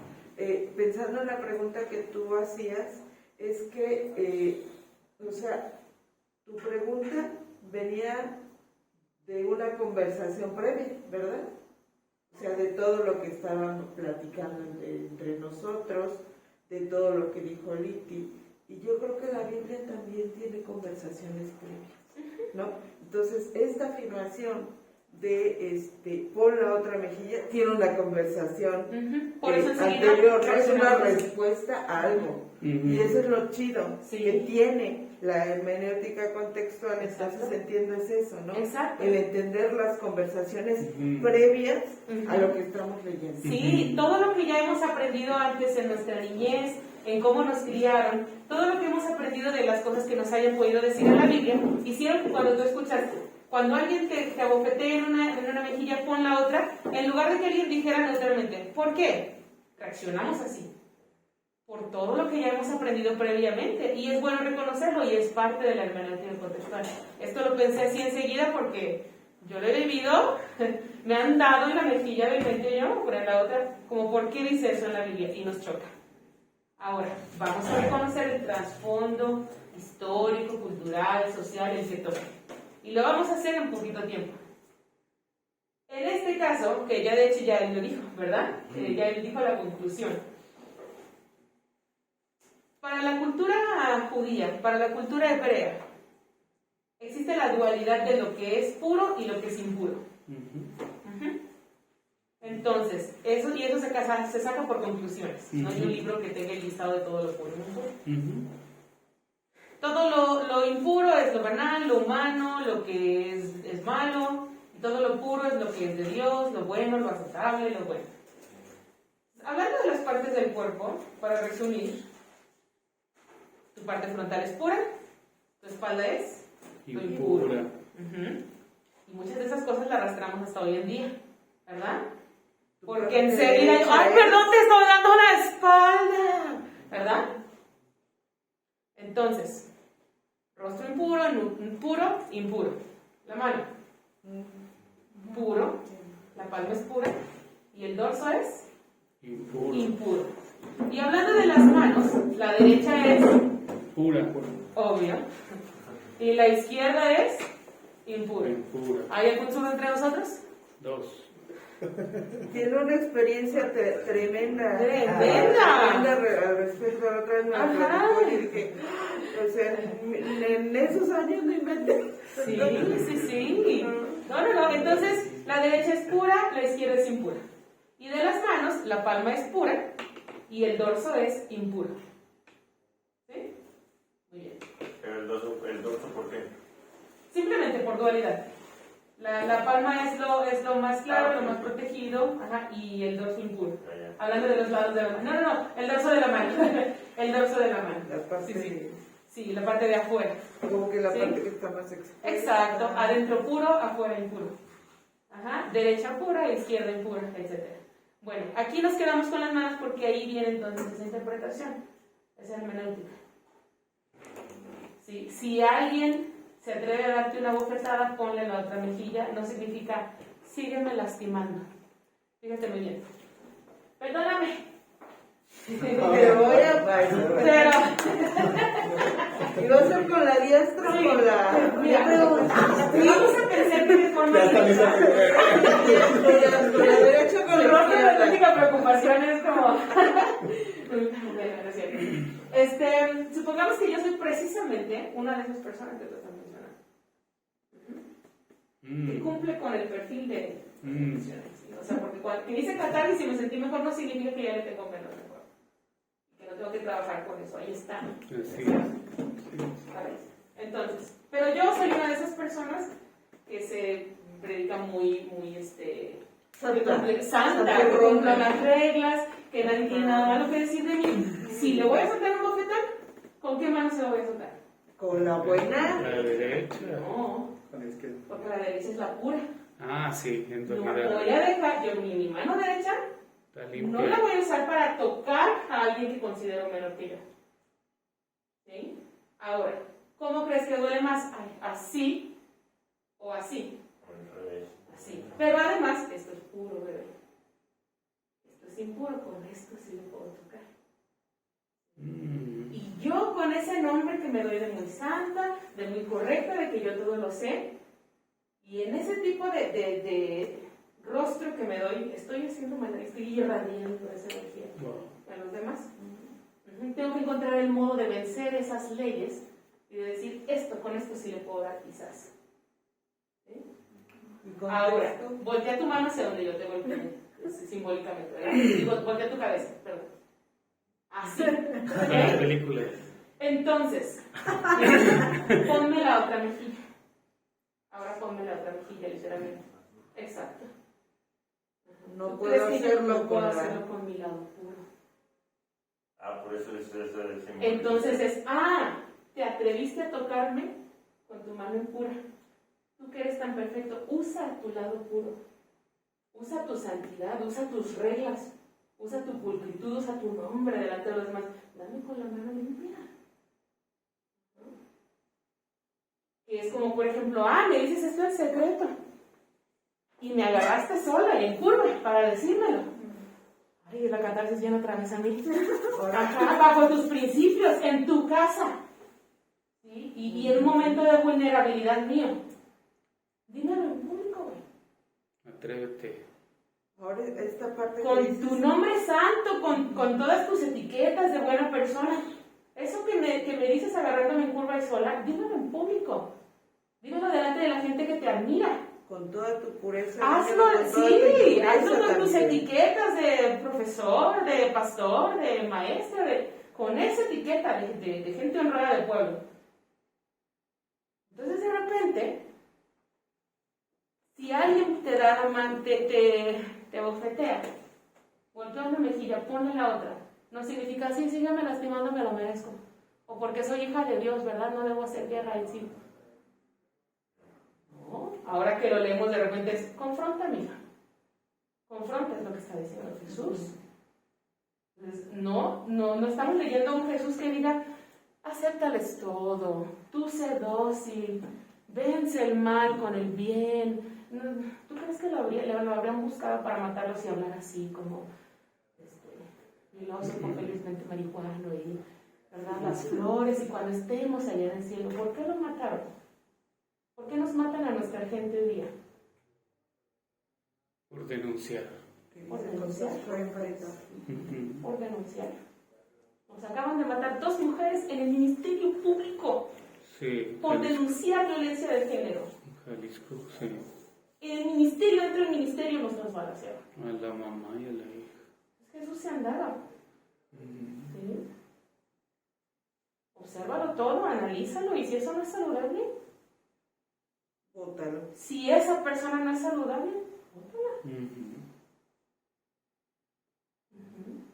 Pensando en la pregunta que tú hacías, es que, o sea, tu pregunta venía de una conversación previa, ¿verdad? O sea, de todo lo que estaban platicando entre nosotros, de todo lo que dijo Liti. Y yo creo que la Biblia también tiene conversaciones previas, ¿no? Entonces, esta afirmación de pon la otra mejilla tiene una conversación Por eso enseguida anterior, no es una reaccionamos. respuesta a algo. Y eso es lo chido, Sí. que tiene la hermenéutica contextual. Exacto. Entonces entiendo es eso, ¿no? Exacto. El entender las conversaciones previas a lo que estamos leyendo. Sí, todo lo que ya hemos aprendido antes en nuestra niñez, en cómo nos criaron, todo lo que hemos aprendido de las cosas que nos hayan podido decir en la Biblia, hicieron que cuando tú escuchas, cuando alguien te abofetea en una mejilla, pon la otra, en lugar de que alguien dijera neutralmente, ¿por qué? Reaccionamos así. Por todo lo que ya hemos aprendido previamente, y es bueno reconocerlo, y es parte de la hermenéutica contextual. Esto lo pensé así enseguida porque yo lo he vivido, me han dado en la mejilla de repente yo, por la otra, como ¿por qué dice eso en la Biblia? Y nos choca. Ahora, vamos a reconocer el trasfondo histórico, cultural, social, el que toque. Y lo vamos a hacer en poquito tiempo. En este caso, que ya de hecho ya él lo dijo, ¿verdad? Ya él dijo la conclusión. Para la cultura judía, para la cultura hebrea, existe la dualidad de lo que es puro y lo que es impuro. Entonces, eso se saca por conclusiones. No hay un libro que tenga el listado de todo lo puro y impuro. Todo lo impuro es lo banal, lo humano, lo que es malo, y todo lo puro es lo que es de Dios, lo bueno, lo aceptable, lo bueno. Hablando de las partes del cuerpo, para resumir, tu parte frontal es pura, tu espalda es impura. Y muchas de esas cosas las arrastramos hasta hoy en día, ¿verdad? Porque enseguida yo, ¡ay, perdón, te estoy dando una espalda! ¿Verdad? Entonces, rostro impuro, puro, impuro. La mano, puro, la palma es pura, y el dorso es impuro. Y hablando de las manos, la derecha es pura, obvio, y la izquierda es impura. ¿Hay algún sur entre nosotros? Dos. Tiene una experiencia tremenda. ¡Tremenda! Al respecto, la otra vez me lo platicó y dije, o sea, en esos años no inventé. Sí. No. Entonces, la derecha es pura, la izquierda es impura. Y de las manos, la palma es pura y el dorso es impuro. ¿Sí? Muy bien. Pero el dorso, ¿por qué? Simplemente por dualidad. La palma es lo más claro, lo más protegido, y el dorso impuro. Hablando de los lados de la mano. No, el dorso de la mano. El dorso de la mano. La parte Sí, la parte de afuera. como que la parte que está más expuesta. Exacto, adentro puro, afuera impuro. Derecha pura, izquierda impura, etc. Bueno, aquí nos quedamos con las manos porque ahí viene entonces esa interpretación, esa hermenéutica. Sí, si alguien se atreve a darte una bofetada, ponle la otra mejilla, no significa sígueme lastimando. Fíjate muy bien. Perdóname. Pero voy a Pero, ¿y va a ser con la diestra o con la...? mira, vamos a pensar de forma directa. Con la derecha o con El la rostro de la izquierda. única preocupación es como... Bueno, no es cierto. Supongamos que yo soy precisamente una de esas personas que tú estás mencionando. Que cumple con el perfil de funciones. O sea, porque cuando que dice catarsis y me sentí mejor no significa que ya le tengo menos mejor. Que no tengo que trabajar con eso. Ahí está. ¿Sabes? Entonces, pero yo soy una de esas personas que se predica muy santa, que cumpla las reglas, que nadie tiene nada malo que decir de mí. Si le voy a soltar un bofetón, ¿con qué mano se lo voy a soltar? Con la buena. La derecha. No, porque la derecha es la pura. Ah, sí, en No realidad. voy a dejar, yo mi mano derecha Está limpia. no la voy a usar para tocar a alguien que considero menor que yo. ¿Sí? Ahora, ¿cómo crees que duele más? Ay, ¿así o así? Así. Pero además, esto es puro, bebé. Esto es impuro, con esto sí lo puedo tocar. Y yo con ese nombre que me doy de muy santa, de muy correcta, de que yo todo lo sé, Y en ese tipo de rostro que me doy, estoy haciendo mal, estoy irradiando esa energía a los demás. Tengo que encontrar el modo de vencer esas leyes y de decir, con esto sí le puedo dar quizás. ¿Sí? Ahora, voltea tu mano hacia donde yo te golpeé, simbólicamente, ¿verdad? Digo, voltea tu cabeza, perdón. Así. La película. Entonces, ponme la otra mejilla. Ahora ponme la otra mejilla, ligeramente. Exacto. No puedo hacerlo con mi lado puro. Por eso es eso del símbolo. Entonces te atreviste a tocarme con tu mano impura. Tú que eres tan perfecto, usa tu lado puro. Usa tu santidad, usa tus reglas, usa tu pulcritud, usa tu nombre delante de los demás. Dame con la mano limpia. Que es como, por ejemplo, me dices esto en secreto. Y me agarraste sola y en curva para decírmelo. Ay, la catarsis viene otra vez a mí. Ajá, bajo tus principios, en tu casa. ¿Sí? Y en un momento de vulnerabilidad mío. Dímelo en público, güey. Atrévete. Ahora esta parte con tu nombre santo, con todas tus etiquetas de buena persona. Eso que me dices agarrándome en curva y sola, dímelo en público. Dímelo delante de la gente que te admira. Con toda tu pureza. Hazlo con tus etiquetas de profesor, de pastor, de maestra, con esa etiqueta de gente honrada del pueblo. Entonces de repente, si alguien te da la mano, te bofetea, golpea una mejilla, ponle la otra. No significa, sí, sígueme lastimando, me lo merezco. O porque soy hija de Dios, ¿verdad? No debo hacer guerra en sí. Ahora que lo leemos de repente es, confronta, mija. Confronta, es lo que está diciendo Jesús. Entonces, no estamos leyendo a un Jesús que diga, acéptales todo, tú sé dócil, vence el mal con el bien. ¿Tú crees que lo habrían buscado para matarlos y hablar así como filoso, felizmente marihuano y, ¿verdad? Las flores y cuando estemos allá en el cielo? ¿Por qué lo mataron? ¿Por qué nos matan a nuestra gente hoy día? Por denunciar. Por denunciar. Por denunciar. Nos acaban de matar 2 mujeres en el ministerio público. Sí. Por denunciar violencia de género. Jalisco, sí. En el ministerio, dentro del ministerio nos balacearon. A la mamá y a la hija. Jesús se andaba. ¿Sí? Obsérvalo todo, analízalo y si eso no es saludable, bótalo. Si esa persona no es saludable, bótala.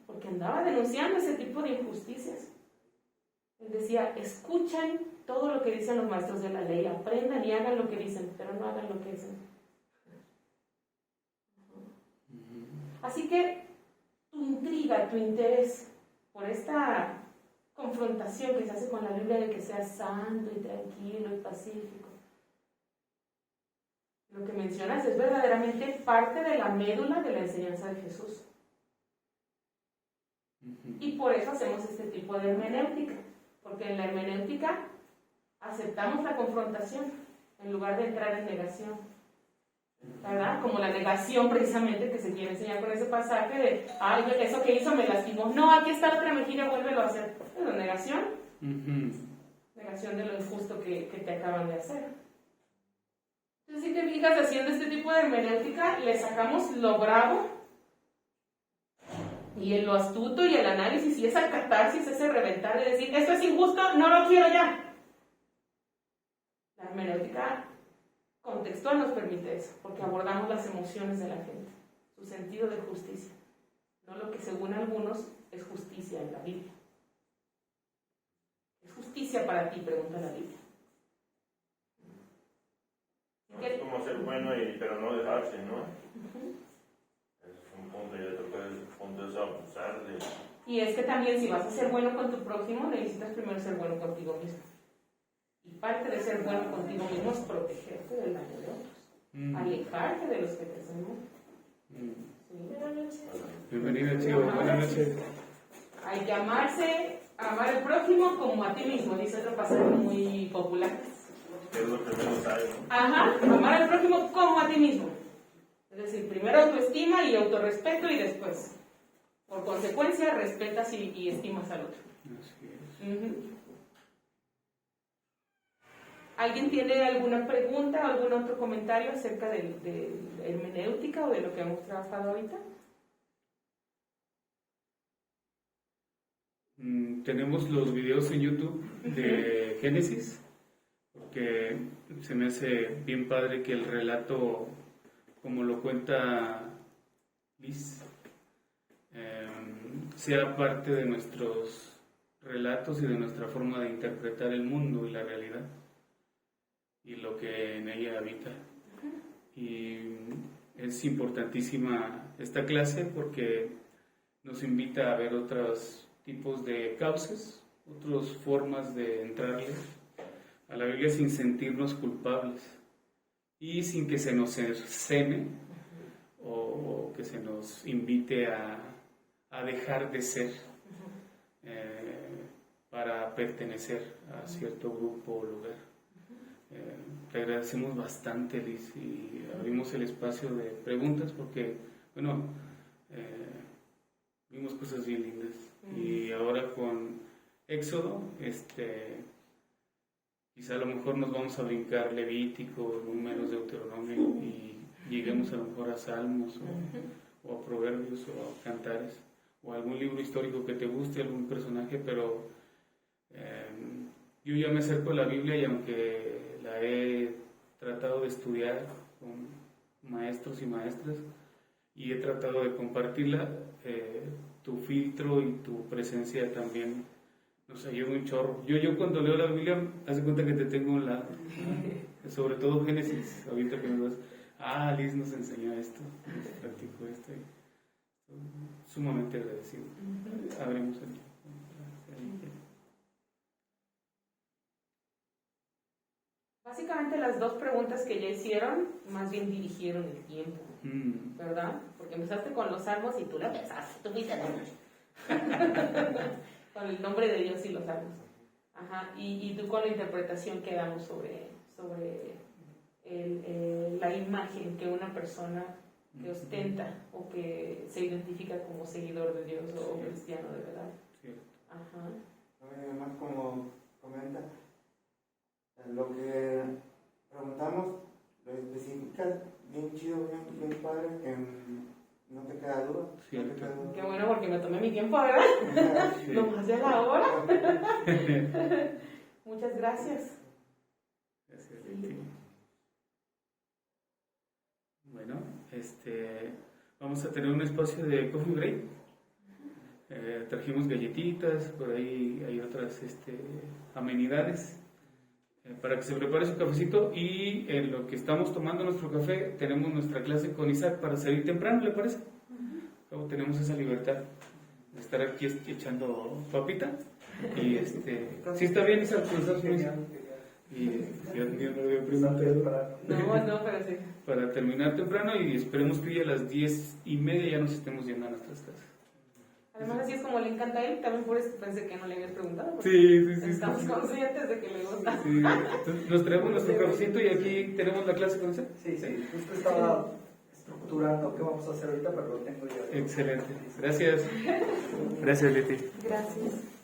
Porque andaba denunciando ese tipo de injusticias. Él decía, escuchen todo lo que dicen los maestros de la ley, aprendan y hagan lo que dicen, pero no hagan lo que dicen. Así que tu intriga, tu interés por esta confrontación que se hace con la Biblia de que seas santo y tranquilo y pacífico, lo que mencionas es verdaderamente parte de la médula de la enseñanza de Jesús. Y por eso hacemos este tipo de hermenéutica, porque en la hermenéutica aceptamos la confrontación en lugar de entrar en negación, ¿verdad? Como la negación precisamente que se quiere enseñar con ese pasaje de, eso que hizo me lastimó. No, aquí está la otra mejilla, vuélvelo a hacer. Es la negación. Negación de lo injusto que te acaban de hacer. Entonces, si te fijas, haciendo este tipo de hermenéutica, le sacamos lo bravo y lo astuto y el análisis y esa catarsis, ese reventar de decir, esto es injusto, no lo quiero ya. La hermenéutica contextual nos permite eso, porque abordamos las emociones de la gente, su sentido de justicia, no lo que según algunos es justicia en la Biblia. ¿Es justicia para ti? Pregunta la Biblia. Es como ser bueno, pero no dejarse, ¿no? Es un punto y otro punto es abusar de... Y es que también si vas a ser bueno con tu prójimo, necesitas primero ser bueno contigo mismo. Y parte de ser bueno contigo mismo es protegerte del daño de otros, alejarte de los que te hacen mal. ¿Sí? Bienvenida, Chivo. Buenas noches. Hay que amarse, amar al prójimo como a ti mismo, dice otro pasaje muy popular. Que es lo que menos hay, ¿no? Ajá, amar al prójimo como a ti mismo. Es decir, primero autoestima y autorrespeto y después, por consecuencia, respetas y estimas al otro. Así es. Ujú. ¿Alguien tiene alguna pregunta o algún otro comentario acerca de hermenéutica o de lo que hemos trabajado ahorita? Tenemos los videos en YouTube de Génesis, porque se me hace bien padre que el relato, como lo cuenta Liz, sea parte de nuestros relatos y de nuestra forma de interpretar el mundo y la realidad y lo que en ella habita. Y es importantísima esta clase porque nos invita a ver otros tipos de causas, otras formas de entrarle a la Biblia sin sentirnos culpables y sin que se nos cercene o que se nos invite a dejar de ser para pertenecer a cierto grupo o lugar. Te agradecemos bastante, Liz, y abrimos el espacio de preguntas porque, bueno, vimos cosas bien lindas. Y ahora con Éxodo, quizá a lo mejor nos vamos a brincar Levítico, Números, Deuteronomio y lleguemos a lo mejor a Salmos o a Proverbios o a Cantares o algún libro histórico que te guste, algún personaje, pero yo ya me acerco a la Biblia y aunque la he tratado de estudiar con maestros y maestras y he tratado de compartirla, tu filtro y tu presencia también nos ayuda un chorro. Yo cuando leo la Biblia, haz de cuenta que te tengo un lado, sobre todo Génesis, ahorita que me vas, Liz nos enseñó esto, nos practicó esto, y sumamente agradecido. Abremos el... Básicamente las dos preguntas que ya hicieron, más bien dirigieron el tiempo, ¿verdad? Porque empezaste con los salmos y tú lo empezaste, tú fuiste con el nombre de Dios y los salmos. Ajá. Y tú con la interpretación que damos sobre la imagen que una persona que ostenta o que se identifica como seguidor de Dios o cristiano de verdad. Ajá. Además, como comenta, lo que preguntamos lo especificas bien chido, bien padre, que no te queda duda. Cierto. Qué bueno, porque me tomé mi tiempo, ¿verdad? Sí. Lo más de la hora. Muchas gracias. Gracias, Leti. Bueno, vamos a tener un espacio de coffee break. Trajimos galletitas, por ahí hay otras amenidades para que se prepare su cafecito, y en lo que estamos tomando nuestro café tenemos nuestra clase con Isaac para salir temprano, ¿le parece? Luego tenemos esa libertad de estar aquí echando papita y ¿sí está bien, Isaac? Y yo no había preguntado. No, pero sí. Para terminar temprano y esperemos que hoy a las 10:30 ya nos estemos yendo a nuestras casas. Además, así es como le encanta a él, también por eso pensé que no le habías preguntado. Sí. Estamos conscientes de que le gusta. Sí. Entonces, nos traemos nuestro cafecito y aquí tenemos la clase con usted. Sí, justo estaba estructurando qué vamos a hacer ahorita, pero lo tengo ya. Excelente. Gracias. Gracias, Leti. Gracias.